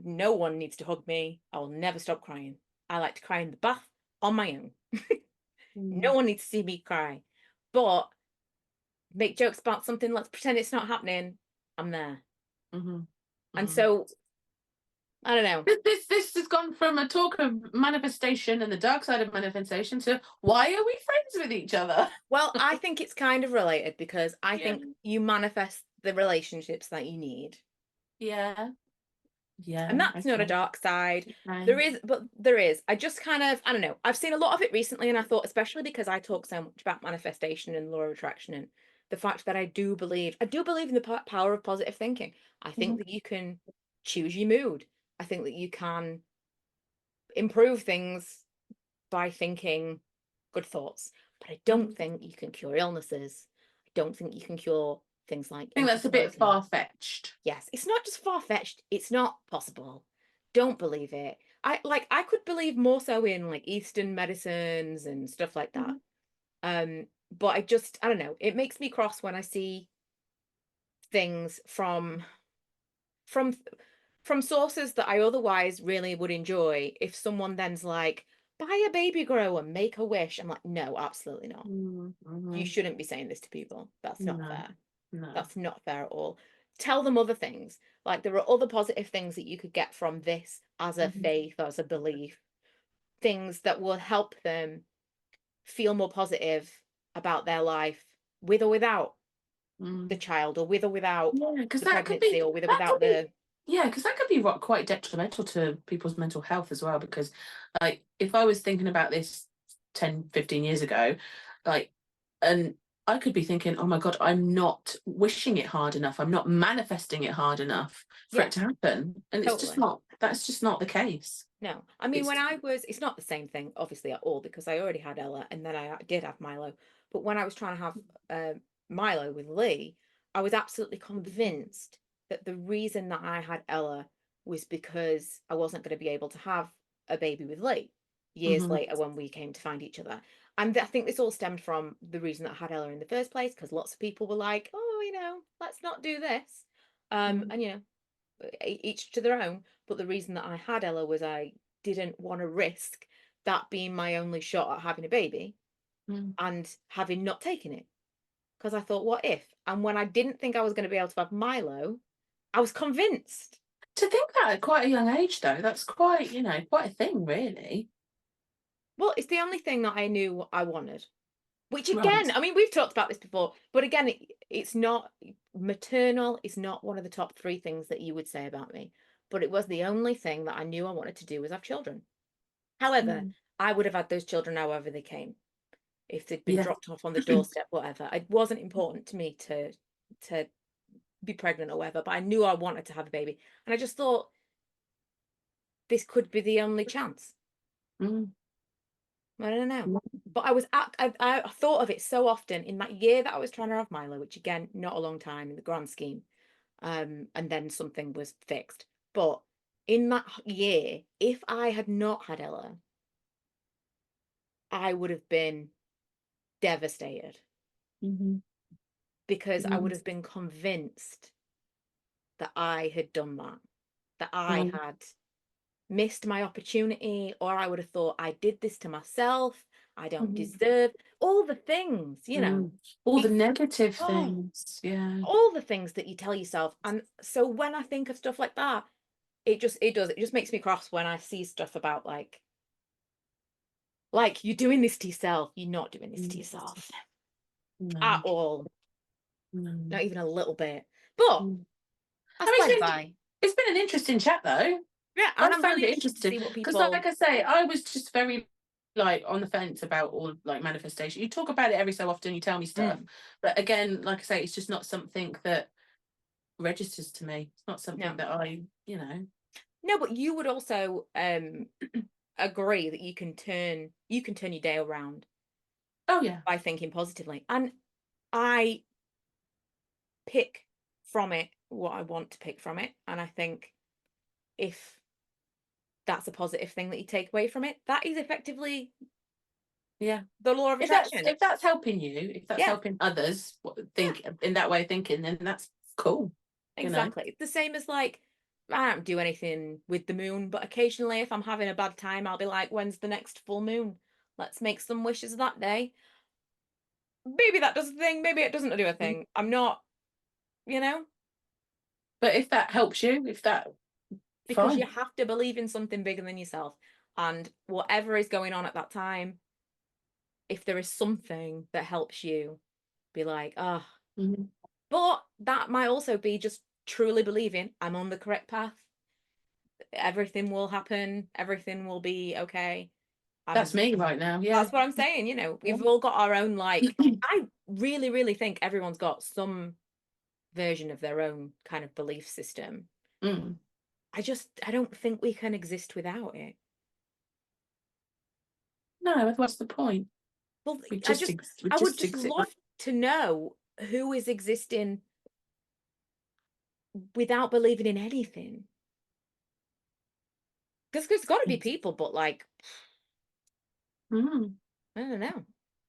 no one needs to hug me. I will never stop crying. I like to cry in the bath on my own. No Mm. one needs to see me cry. But make jokes about something, let's pretend it's not happening. I'm there. Mhm. And Mhm. so I don't know. This has gone from a talk of manifestation and the dark side of manifestation to why are we friends with each other? Well, I think it's kind of related because I Yeah. think you manifest the relationships that you need. Yeah. And Yeah. that's not a Okay. dark side. Okay. There is. I just kind of, I don't know. I've seen a lot of it recently, and I thought, especially because I talk so much about manifestation and law of attraction and the fact that I do believe in the power of positive thinking. I think Mhm. that you can choose your mood. I think that you can improve things by thinking good thoughts. But I don't Mhm. think you can cure illnesses. I don't think you can cure things like I think that's a bit infertility. far fetched. Yes, it's not just far-fetched, it's not possible. Don't believe it. I could believe more so in like Eastern medicines and stuff like that. Mhm. But I don't know, it makes me cross when I see things from from sources that I otherwise really would enjoy. If someone then's like, buy a baby grower, make a wish. I'm like, no, absolutely not. Mhm. You Mhm. shouldn't be saying this to people. That's not No. fair. No. That's not fair at all. tell them other things. Like, there are other positive things that you could get from this as a faith, as a belief, things that will help them feel more positive about their life, with or without the child, or with or without because the that could be pregnancy, or with or without the because that could be quite detrimental to people's mental health as well, because like if I was thinking about this 10-15 years ago, like, and I could be thinking, oh my god, I'm not wishing it hard enough, I'm not manifesting it hard enough for it to happen, and it's just Totally. not, that's just not the case. No. I mean, It's when I was, it's not the same thing, obviously, at all, because I already had Ella and then I did have Milo. But when I was trying to have Milo with Lee, I was absolutely convinced that the reason that I had Ella was because I wasn't going to be able to have a baby with Lee years later when we came to find each other. And I think this all stemmed from the reason that I had Ella in the first place, because lots of people were like, oh, you know, let's not do this. And, you know, each to their own. But the reason that I had Ella was I didn't want to risk that being my only shot at having a baby and having not taken it. Because I thought, what if? And when I didn't think I was going to be able to have Milo, I was convinced. To think that at quite a young age, though, that's quite, you know, quite a thing, really. Well, it's the only thing that I knew I wanted. Which again, Right. I mean, we've talked about this before, but again, it's not maternal. It's not one of the top 3 things that you would say about me. But it was the only thing that I knew I wanted to do, was have children. However, I would have had those children however they came. If they'd been Yeah. dropped off on the doorstep, whatever. It wasn't important to me to be pregnant or whatever, but I knew I wanted to have a baby. And I just thought this could be the only chance. I don't know. But I thought of it so often in that year that I was trying to have Milo, which again, not a long time in the grand scheme. And then something was fixed. But in that year, if I had not had Ella, I would have been devastated, because I would have been convinced that I had done that I had missed my opportunity, or I would have thought I did this to myself, I don't deserve all the things, you know, all the negative things. all the things that you tell yourself. And so when I think of stuff like that, it just makes me cross when I see stuff about like you're doing this to yourself. You're not doing this to yourself at all. Not even a little bit. But that's by the by. It's been an interesting chat, though. Yeah, and I found it interesting to see what because, people. like I say, I was just very like on the fence about all like manifestation. You talk about it every so often, you tell me stuff, but again, like I say, it's just not something that registers to me. It's not something that I, you know. No, but you would also agree that you can turn your day around. Oh yeah. By thinking positively. And I pick from it what I want to pick from it. And I think if that's a positive thing that you take away from it, that is effectively the law of attraction. If that's helping you, if that's helping others think in that way of thinking, then that's cool. Exactly. It's the same as like, I don't do anything with the moon, but occasionally if I'm having a bad time, I'll be like, when's the next full moon? Let's make some wishes that day. Maybe that does a thing, maybe it doesn't do a thing. I'm not, you know. But if that helps you, because you have to believe in something bigger than yourself, and whatever is going on at that time, if there is something that helps you, be like, oh. But that might also be just truly believing I'm on the correct path. Everything will happen. Everything will be okay. That's me right now. Yeah. That's what I'm saying. You know, we've all got our own, like, I really, really think everyone's got some version of their own kind of belief system. I don't think we can exist without it. No, what's the point? Well, I would just love to know who is existing without believing in anything. Because there's got to be people, but like, I don't know.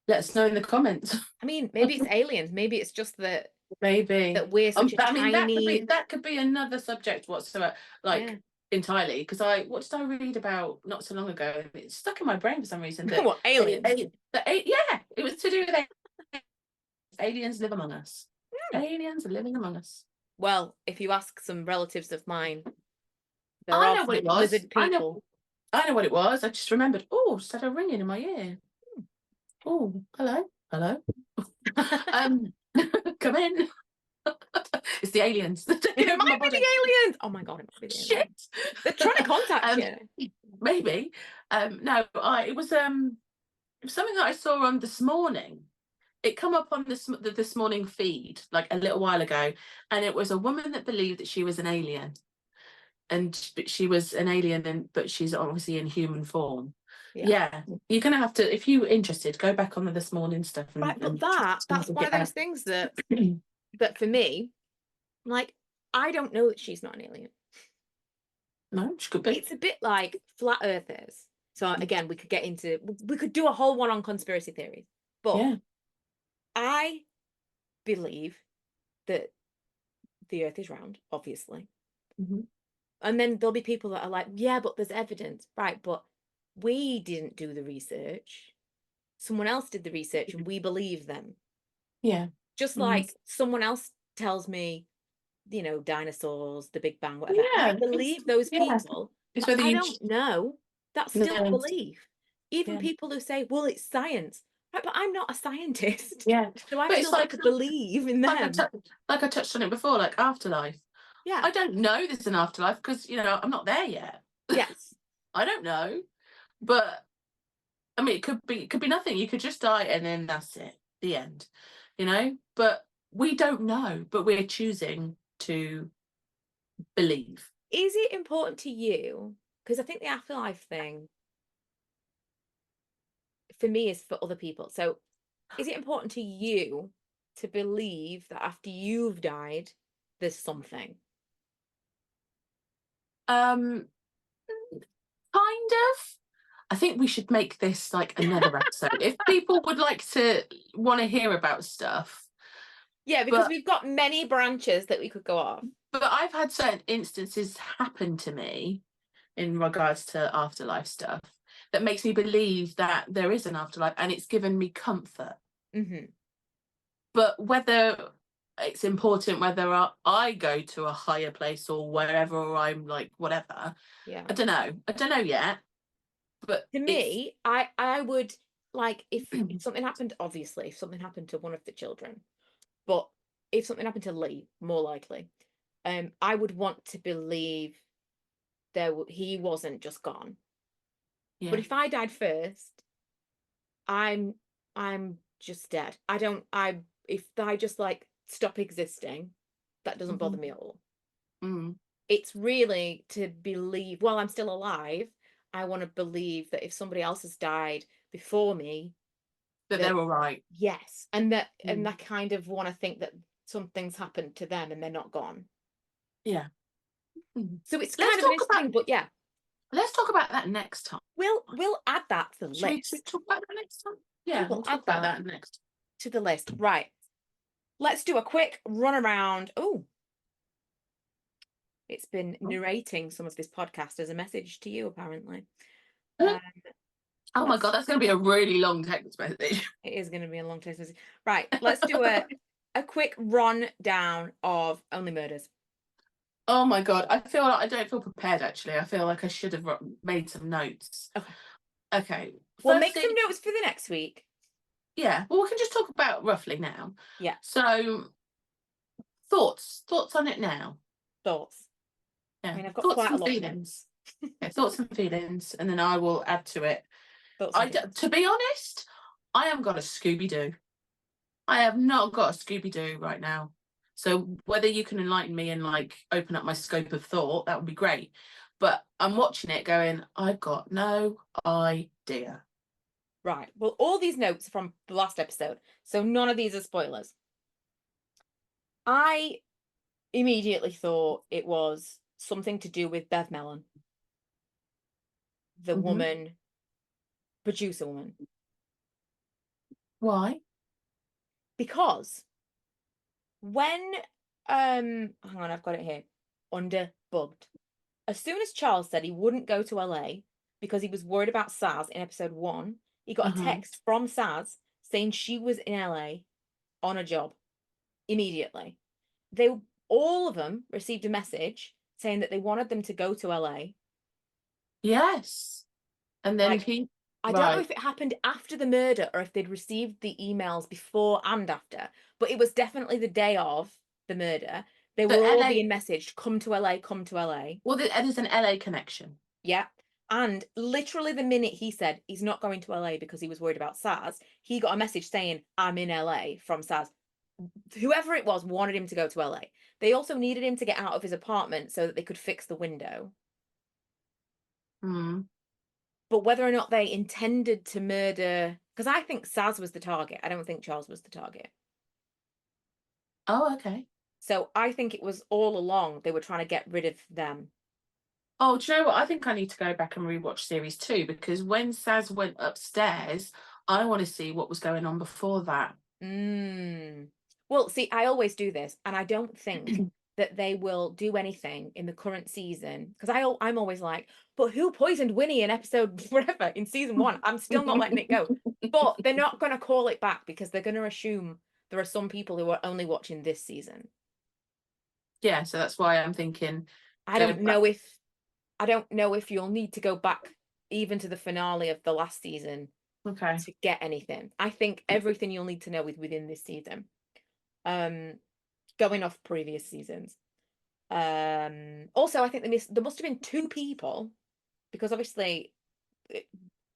Let us know in the comments. I mean, maybe it's aliens. Maybe it's just that we're such a tiny. That could be another subject whatsoever. Like entirely. Because what did I read about not so long ago? It's stuck in my brain for some reason. That what, aliens? It was to do with aliens live among us. Aliens are living among us. Well, if you ask some relatives of mine, there I are know what it some was. lizard people. I know what it was. I just remembered. Oh, just had a ringing in my ear. Oh, hello. Um, come in. It's the aliens. It might be the aliens. Oh my god, it might be the aliens. Shit. They're trying to contact you. Maybe. No, it was something that I saw on this morning. It come up on this morning feed like a little while ago, and it was a woman that believed that she was an alien, but she was an alien, but she's obviously in human form. Yeah, you're gonna have to, if you're interested, go back on the This Morning stuff. Right, but that's one of those things that that for me, like, I don't know that she's not an alien. No, she could be. It's a bit like flat earthers. So again, we could do a whole one on conspiracy theories. But Yeah. I believe that the earth is round, obviously. Mm-hmm. And then there'll be people that are like, yeah, but there's evidence. Right, but we didn't do the research. Someone else did the research and we believe them. Yeah. Just like someone else tells me, you know, dinosaurs, the Big Bang, whatever. Yeah, I believe those people. It's But whether I you don't know. That's still a No. belief. Even Yeah. people who say, well, it's science. Right, but I'm not a scientist. Yeah. So I But still have to believe in them. Like I touched on it before, like afterlife. Yeah. I don't know there's an afterlife because, you know, I'm not there yet. Yes. I don't know. But I mean, it could be nothing. You could just die and then that's it. The end. You know? But we don't know, but we're choosing to believe. Is it important to you? Because I think the afterlife thing for me is for other people. So is it important to you to believe that after you've died, there's something? Kind of. I think we should make this like another episode. If people would like to want to hear about stuff. Yeah, because we've got many branches that we could go off. But I've had certain instances happen to me in regards to afterlife stuff that makes me believe that there is an afterlife, and it's given me comfort. Mm-hmm. But whether it's important whether I go to a higher place or wherever, or I'm like whatever, Yeah, I don't know yet. But to me, I would like if something happened. Obviously, if something happened to one of the children, but if something happened to Lee, more likely, I would want to believe he wasn't just gone. Yeah. But if I died first, I'm just dead. If I just like stop existing, that doesn't bother me at all. It's really to believe while I'm still alive, I want to believe that if somebody else has died before me, that they're all right. Yes. And that and I kind of want to think that something's happened to them and they're not gone. Yeah. So it's kind of an interesting thing, but yeah. Let's talk about that next time. We'll add that to the list. Should we talk about that next time? Yeah, we'll talk about that next. To the list. Right. Let's do a quick run around. Oh. It's been narrating some of this podcast as a message to you, apparently. Oh my God, that's going to be a really long text message. It is going to be a long text message. Right. Let's do a quick run down of Only Murders. Oh my God, I don't feel prepared, actually. I feel like I should have made some notes. Okay. We'll make some notes for the next week. Yeah, well, we can just talk about roughly now. Yeah. So, thoughts on it now. Thoughts. Yeah. I mean, I've got thoughts quite and a lot feelings. Yeah, thoughts and feelings, and then I will add to it. To be honest, I haven't got a Scooby-Doo. I have not got a Scooby-Doo right now. So whether you can enlighten me and like open up my scope of thought, that would be great. But I'm watching it going, I've got no idea. Right. Well, all these notes are from the last episode, so none of these are spoilers. I immediately thought it was something to do with Bev Mellon, the woman, producer woman. Why? Because when hang on, I've got it here. Underbugged. As soon as Charles said he wouldn't go to LA because he was worried about Saz in episode 1, he got a text from Saz saying she was in LA on a job immediately. all of them received a message saying that they wanted them to go to LA. Yes. And then Like, I don't know right. if it happened after the murder or if they'd received the emails before and after, but it was definitely the day of the murder. They But were all LA, being messaged, come to LA, come to LA. well, there's an LA connection. Yeah. And literally the minute he said he's not going to LA because he was worried about Saz, he got a message saying, I'm in LA from Saz. Whoever it was wanted him to go to LA. They also needed him to get out of his apartment so that they could fix the window. Hmm. But whether or not they intended to murder, because I think Saz was the target. I don't think Charles was the target. Oh, okay. So I think it was all along they were trying to get rid of them. Oh, do you know what? I think I need to go back and rewatch series 2 because when Saz went upstairs, I want to see what was going on before that. Well, see, I always do this, and I don't think that they will do anything in the current season because I'm always like, but who poisoned Winnie in episode whatever in season 1? I'm still not letting it go. But they're not going to call it back because they're going to assume there are some people who are only watching this season. Yeah, so that's why I'm thinking. I don't know if you'll need to go back even to the finale of the last season Okay. to get anything. I think everything you'll need to know is within this season. Going off previous seasons. Also, I think there must have been 2 people because obviously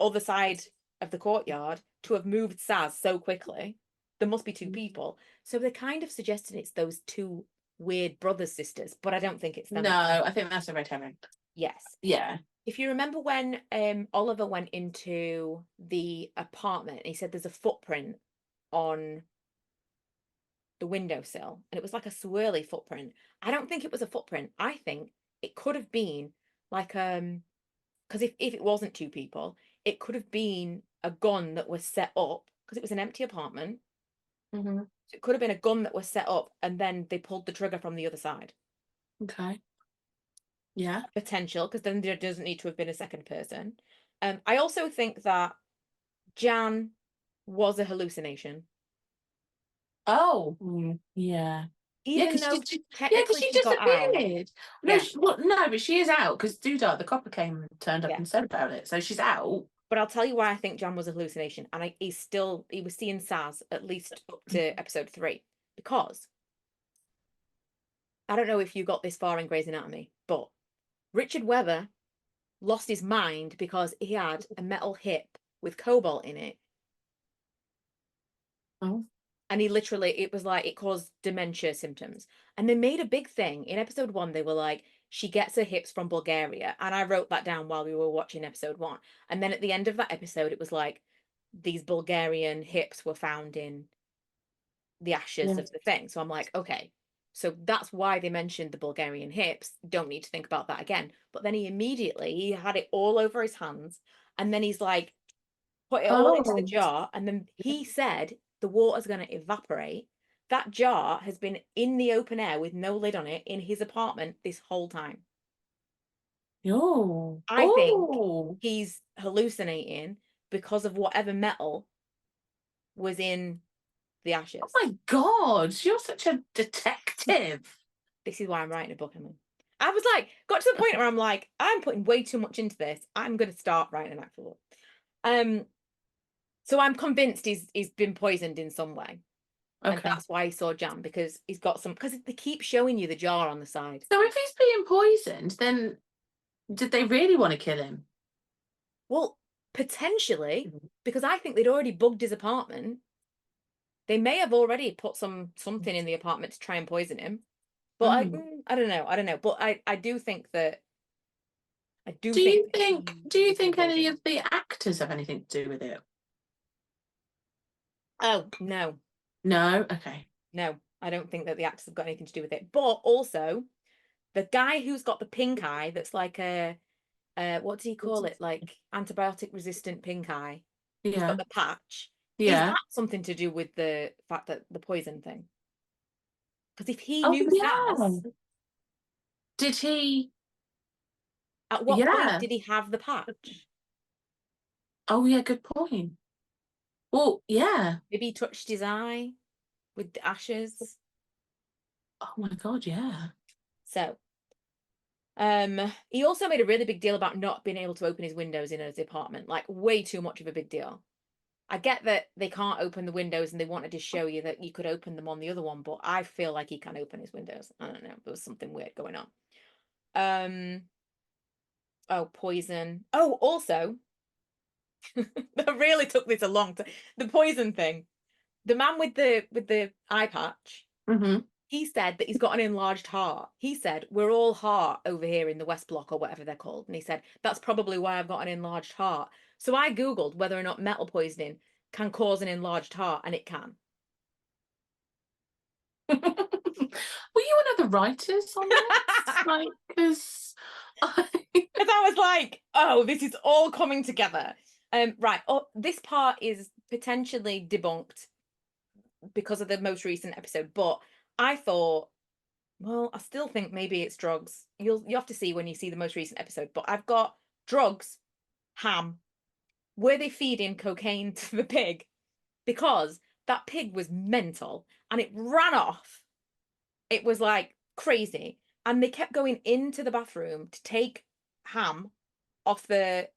other side of the courtyard to have moved Saz so quickly. There must be 2 people. So they're kind of suggesting it's those 2 weird brothers, sisters, but I don't think it's them. No, I think that's a red herring. Yes. Yeah. If you remember when Oliver went into the apartment, he said there's a footprint on the windowsill, and it was like a swirly footprint. I don't think it was a footprint. I think it could have been like because if it wasn't 2 people, it could have been a gun that was set up because it was an empty apartment. Mm-hmm. So it could have been a gun that was set up and then they pulled the trigger from the other side. Okay. Yeah. Potential, because then there doesn't need to have been a second person. I also think that Jan was a hallucination. Oh, yeah. Yeah, Even because though because technically she she got out. disappeared. No, Yeah, no, but she is out because Doodah, the copper, came and turned up yeah. and said about it. So she's out. But I'll tell you why I think Jan was a hallucination. And he was seeing Saz at least up to episode 3. Because I don't know if you got this far in Grey's Anatomy, but Richard Webber lost his mind because he had a metal hip with cobalt in it. Oh. And it was like it caused dementia symptoms. And they made a big thing. In episode 1, they were like, she gets her hips from Bulgaria. And I wrote that down while we were watching episode 1. And then at the end of that episode, it was like these Bulgarian hips were found in the ashes Yeah. of the thing. So I'm like, okay. So that's why they mentioned the Bulgarian hips. Don't need to think about that again. But then he had it all over his hands. And then he's like, put it all into the Oh. jar, and then he said the water's going to evaporate. That jar has been in the open air with no lid on it in his apartment this whole time. Oh. I think Oh. he's hallucinating because of whatever metal was in the ashes. Oh my God, you're such a detective. This is why I'm writing a book, Emily. I was like, got to the point where I'm like, I'm putting way too much into this. I'm going to start writing an actual book. So I'm convinced he's been poisoned in some way. And Okay. that's why he saw Jan, because he's got some, because they keep showing you the jar on the side. So if he's being poisoned, then did they really want to kill him? Well, potentially, because I think they'd already bugged his apartment. They may have already put something in the apartment to try and poison him. But I don't know. But I do think that Do you that think any poisoned. of the actors have anything to do with it? Oh, no. No? Okay. No, I don't think that the actors have got anything to do with it. But also, the guy who's got the pink eye that's like a what do you call it? Like antibiotic resistant pink eye. He's got Yeah. the patch. Is Yeah. that something to do with the fact that the poison thing? Because if he Oh knew yeah. Saz, Did he? at what point Yeah. did he have the patch? Oh yeah, good point. Well, yeah. Maybe he touched his eye with the ashes. Oh my God, yeah. So, he also made a really big deal about not being able to open his windows in his apartment, like way too much of a big deal. I get that they can't open the windows and they wanted to show you that you could open them on the other one, but I feel like he can open his windows. I don't know. There was something weird going on. Oh, poison. Oh, also, I really took this a long time. The poison thing. The man with the eye patch, Mm-hmm. he said that he's got an enlarged heart. He said, we're all heart over here in the West Block or whatever they're called. And he said, that's probably why I've got an enlarged heart. So I Googled whether or not metal poisoning can cause an enlarged heart, and it can. Were you one of the writers on this? Like, because I was like, oh, this is all coming together. Right. Oh, this part is potentially debunked because of the most recent episode, but I thought, well, I still think maybe it's drugs. You have to see when you see the most recent episode, but I've got drugs, ham. Were they feeding cocaine to the pig? Because that pig was mental and it ran off. It was like crazy. And they kept going into the bathroom to take ham off the,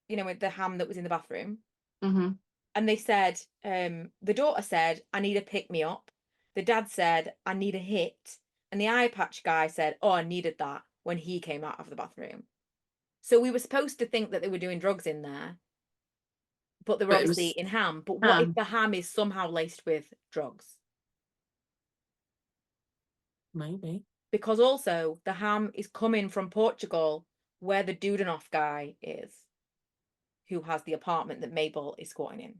the ham that was in the bathroom. mm-hmm. And they said, the daughter said, I need a pick me up. The dad said, I need a hit. And the eye patch guy said, oh, I needed that when he came out of the bathroom. So we were supposed to think that they were doing drugs in there, but they were But it obviously was in ham. But what if ham. the ham is somehow laced with drugs? Maybe. Because also the ham is coming from Portugal, where the Dudanoff guy is, who has the apartment that Mabel is squatting in.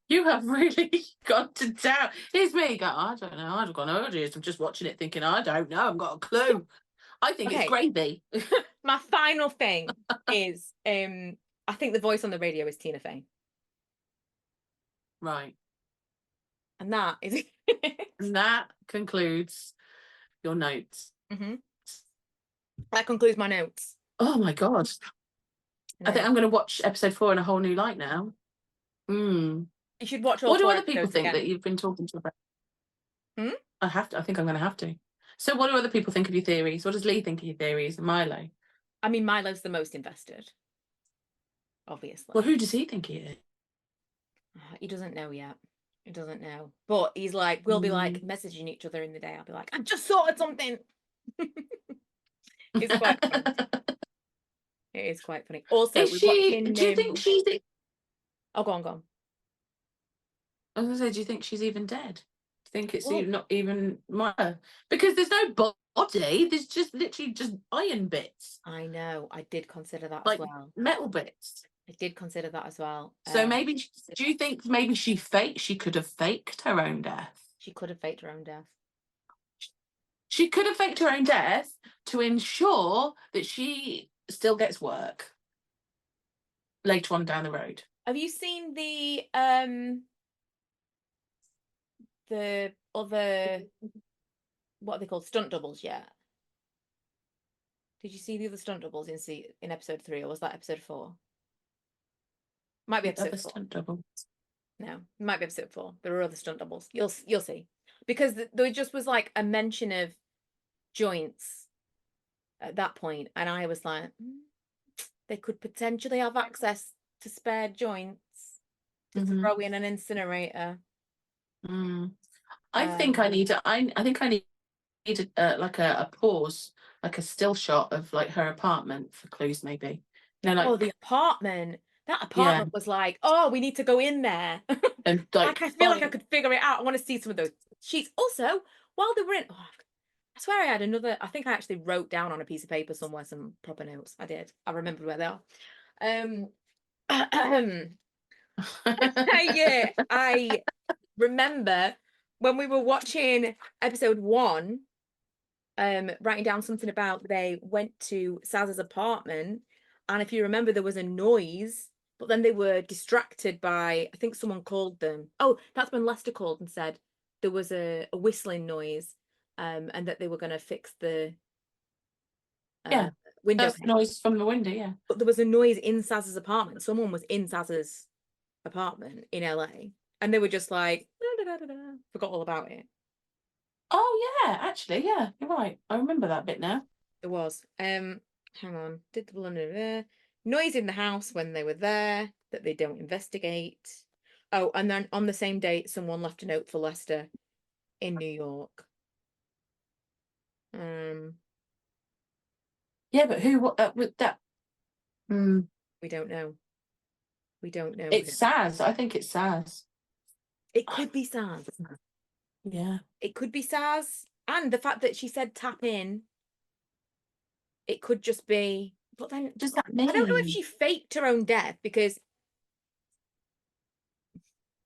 You have really got to doubt. Here's me go, I don't know. I've got no ideas. I'm just watching it thinking, I don't know. I've got a clue. I think it's Okay. gravy. My final thing is, I think the voice on the radio is Tina Fey. Right. And that is And that concludes your notes. mm-hmm. That concludes my notes. Oh my God. No. I think I'm going to watch episode 4 in a whole new light now. You should watch all What do 4 other people episodes think again. that you've been talking to about? Hmm? I have to. I think I'm going to have to. So what do other people think of your theories? What does Lee think of your theories? And Milo? I mean, Milo's the most invested, obviously. Well, who does he think he is? He doesn't know yet. He doesn't know. But he's like, we'll be like messaging each other in the day. I'll be like, I just sorted something. It's quite funny. It is quite funny. Also, is she? watching, do you think she's? Oh, go on. I was going to say, do you think she's even dead? Do you think it's Well, not even Milo? Because there's no body. There's just literally just iron bits. I know. I did consider that like as well. Metal bits. I did consider that as well. So maybe, do you think maybe she could have faked her own death? She could have faked her own death. She could have faked her own death to ensure that she still gets work later on down the road. Have you seen the other, what are they called, stunt doubles yet? Did you see the other stunt doubles in episode 3, or was that episode 4? Might be episode 4. Stunt double. No, it might be episode 4. There are other stunt doubles. You'll see, because there just was like a mention of joints at that point, and I was like, they could potentially have access to spare joints to throw in an incinerator. I think I need. I think I need like a pause, like a still shot of like her apartment for clues, maybe. You know, like, the apartment. That apartment was like, oh, we need to go in there. And like I feel like I could figure it out. I want to see some of those sheets. Also, while they were in, I swear I had another. I think I actually wrote down on a piece of paper somewhere some proper notes. I did. I remember where they are. Yeah, I remember when we were watching episode 1, writing down something about they went to Saz's apartment, and if you remember, there was a noise, but then they were distracted by, I think someone called them. Oh, that's when Lester called and said there was a whistling noise, and that they were going to fix the window. That's the noise from the window, yeah. But there was a noise in Saz's apartment. Someone was in Saz's apartment in LA, and they were just like, forgot all about it. Oh yeah, actually, yeah, you're right. I remember that bit now. It was. Hang on. Did the blah, noise in the house when they were there that they don't investigate. Oh, and then on the same date, someone left a note for Lester in New York. Yeah, but who? With that? We don't know. We don't know. It's Saz. I think it's Saz. It could be Saz. Yeah. It could be Saz. And the fact that she said tap in, it could just be. But then, What does that mean? I don't know if she faked her own death because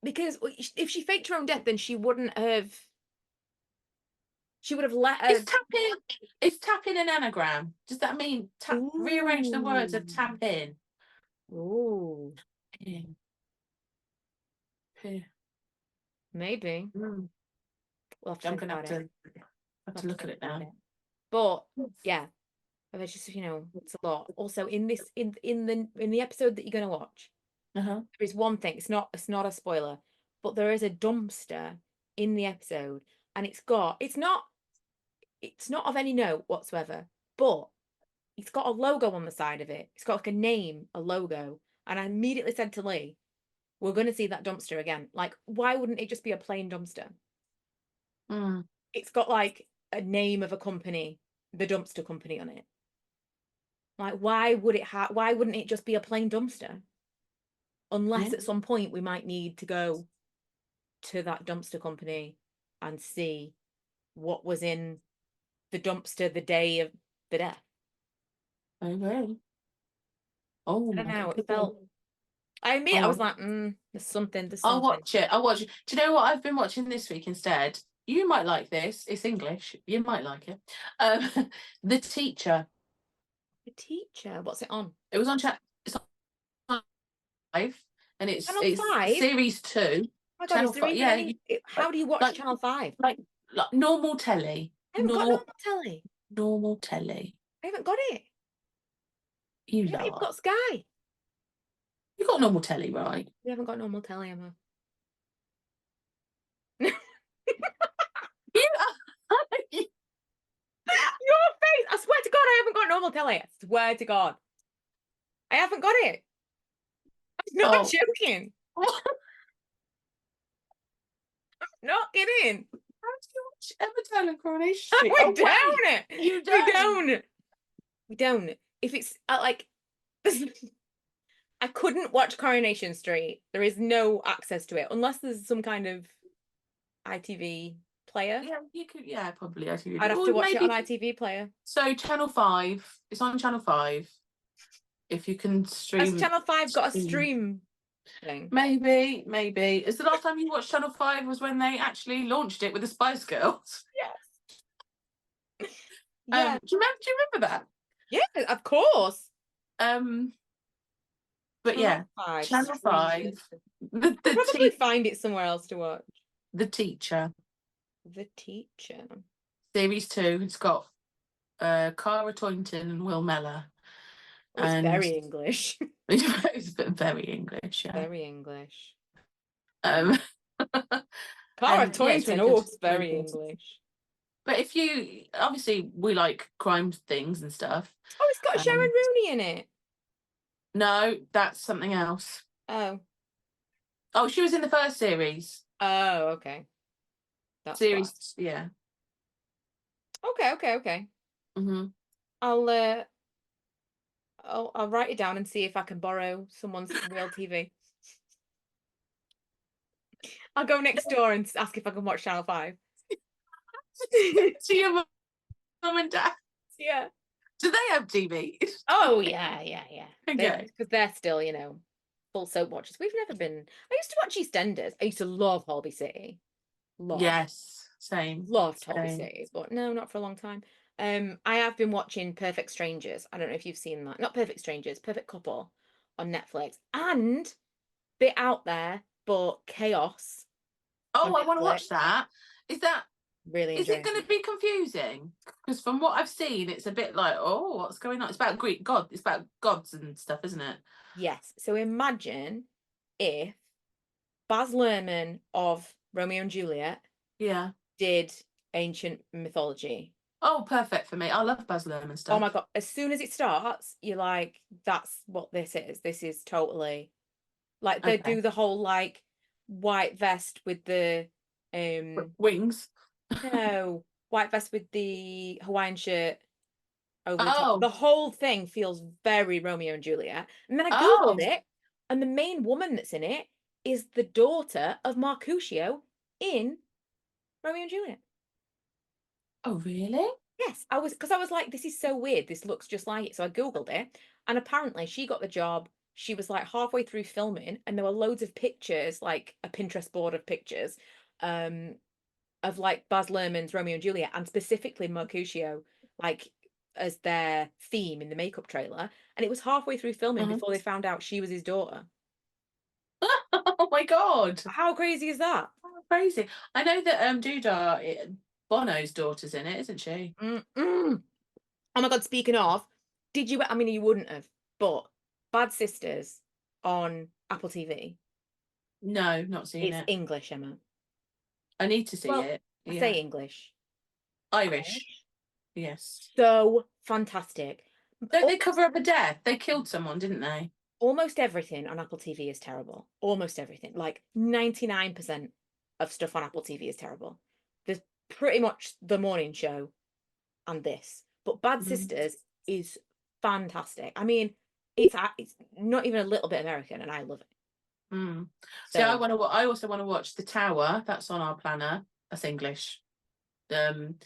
if she faked her own death, then she wouldn't have. She would have let her. Is tap in an anagram? Does that mean rearrange the words of tap in? Ooh. In. Maybe. Mm. We'll have to I'm think gonna about have to look at it now. But yeah, it's just, it's a lot. Also, in the episode that you're gonna watch, there is one thing. It's not a spoiler, but there is a dumpster in the episode, and it's not of any note whatsoever, but it's got a logo on the side of it. It's got like a name, a logo, and I immediately said to Lee, "We're going to see that dumpster again. Like, why wouldn't it just be a plain dumpster?" It's got like a name of a company, the dumpster company on it. Like, why wouldn't it just be a plain dumpster? Unless at some point we might need to go to that dumpster company and see what was in the dumpster the day of the death. Okay. Oh, I don't know. God. It felt. I admit, I was like, there's something. I'll watch it. Do you know what I've been watching this week instead? You might like this. It's English. You might like it. The Teacher. The Teacher. What's it on? It was on it's on 5, and it's Channel 5? series 2. Oh my God, Channel is there 5. even Yeah. any? How do you watch Channel 5? Like normal telly. I haven't got normal telly. Normal telly. I haven't got it. You I haven't even lie. got Sky. You got normal telly, right? We haven't got normal telly, Emma. Your face! I swear to God, I haven't got normal telly. I swear to God, I haven't got it. I'm not joking. I'm not kidding. How do you watch Emmerdale and Coronation Street? We don't. You don't. We don't. If it's like, I couldn't watch Coronation Street. There is no access to it unless there's some kind of ITV player. Yeah, you could. Yeah, probably ITV. I'd have to watch it on ITV player. So Channel 5. It's on Channel 5. If you can stream. Has Channel 5 got a stream thing? Maybe. Is the last time you watched Channel 5 was when they actually launched it with the Spice Girls? Yes. Yeah. Do you remember that? Yeah, of course. But yeah, Channel 5. I'll probably find it somewhere else to watch. The Teacher. The Teacher. Series 2. It's got Cara Toynton and Will Mellor. It's very English. It's very English, yeah. Very English. Cara Toynton, it's very English. But if you, obviously, we like crime things and stuff. Oh, it's got Sharon Rooney in it. No, that's something else. Oh, she was in the first series. Oh, okay. That's series, yeah. Okay. I'll write it down and see if I can borrow someone's real TV. I'll go next door and ask if I can watch Channel 5. To your mum and dad? Yeah. Do they have TV? Oh, yeah. Okay. Because they're still, full soap watchers. We've never been. I used to watch EastEnders. I used to love Holby City. Yes, same. Loved Holby City, but no, not for a long time. I have been watching Perfect Strangers. I don't know if you've seen that. Not Perfect Strangers, Perfect Couple on Netflix. And bit out there, but Chaos. Oh, I want to watch that. Is that really? Is it going to be confusing? Because from what I've seen, it's a bit like, what's going on? It's about Greek god. It's about gods and stuff, isn't it? Yes. So imagine if Baz Luhrmann of Romeo and Juliet, did ancient mythology. Oh, perfect for me. I love Baz Luhrmann stuff. Oh my God. As soon as it starts, you're like, that's what this is. This is totally like they Okay. do the whole like white vest with the Wings. no, white vest with the Hawaiian shirt over the top. Oh. The whole thing feels very Romeo and Juliet. And then I Oh. Googled it, and the main woman that's in it is the daughter of Mercutio in Romeo and Juliet. Oh, really? Yes, I was like, this is so weird. This looks just like it. So I Googled it, and apparently she got the job. She was like halfway through filming, and there were loads of pictures, like a Pinterest board of pictures, of like Baz Luhrmann's Romeo and Juliet, and specifically Mercutio, like as their theme in the makeup trailer. And it was halfway through filming before they found out she was his daughter. Oh my God. How crazy is that? Oh, crazy. I know that Doodah, Bono's daughter's in it, isn't she? Oh my God, speaking of, did you, I mean, you wouldn't have, but Bad Sisters on Apple TV. No, not seen It's it. English, Emma. I need to see Well, it. I Yeah. say English. Irish. Yes. So fantastic. Don't they cover up a death? They killed someone, didn't they? Almost everything on Apple TV is terrible. Almost everything. Like 99% of stuff on Apple TV is terrible. There's pretty much The Morning Show and this. But Bad Sisters is fantastic. I mean, it's not even a little bit American, and I love it. So I also want to watch The Tower. That's on our planner. That's English. And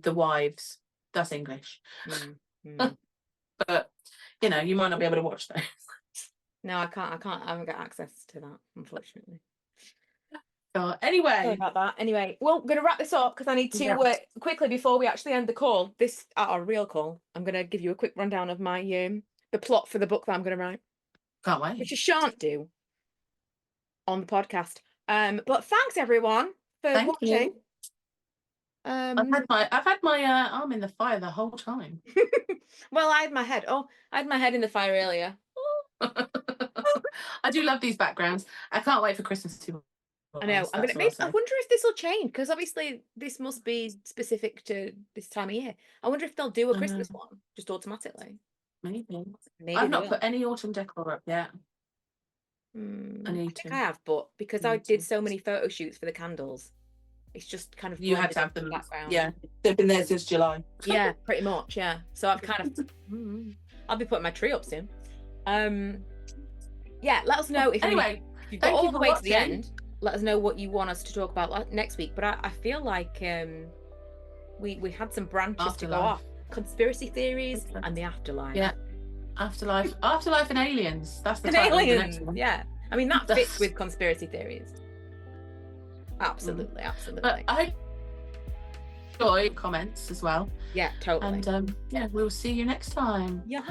The Wives. That's English. But you know, you might not be able to watch those. No, I can't. I haven't got access to that, unfortunately. Anyway. Sorry about that. Anyway, well, I'm going to wrap this up because I need to quickly, before we actually end the call, our real call, I'm going to give you a quick rundown of my the plot for the book that I'm going to write. Can't wait. Which I shan't do on the podcast. But thanks everyone for watching. You. I've had my arm in the fire the whole time. Well, I had my head in the fire earlier. I do love these backgrounds. I can't wait for Christmas to. I know. I wonder if this will change, because obviously this must be specific to this time of year. I wonder if they'll do a Christmas one just automatically. Maybe I've not put any autumn decor up yet. I think I have, but because I did so many photo shoots for the candles, it's just kind of you had to have them. Background. Yeah, they've been there since July. Yeah, pretty much. Yeah, so I've kind of I'll be putting my tree up soon. Yeah, let us know if you've got all the way to the end. Let us know what you want us to talk about next week. But I feel like we had some branches to go off. Conspiracy theories and the afterlife. Yeah, afterlife and aliens. That's the title. Aliens. Yeah, I mean that fits with conspiracy theories. Absolutely. But I hope you enjoy comments as well. Yeah, totally. And we'll see you next time. Yeah.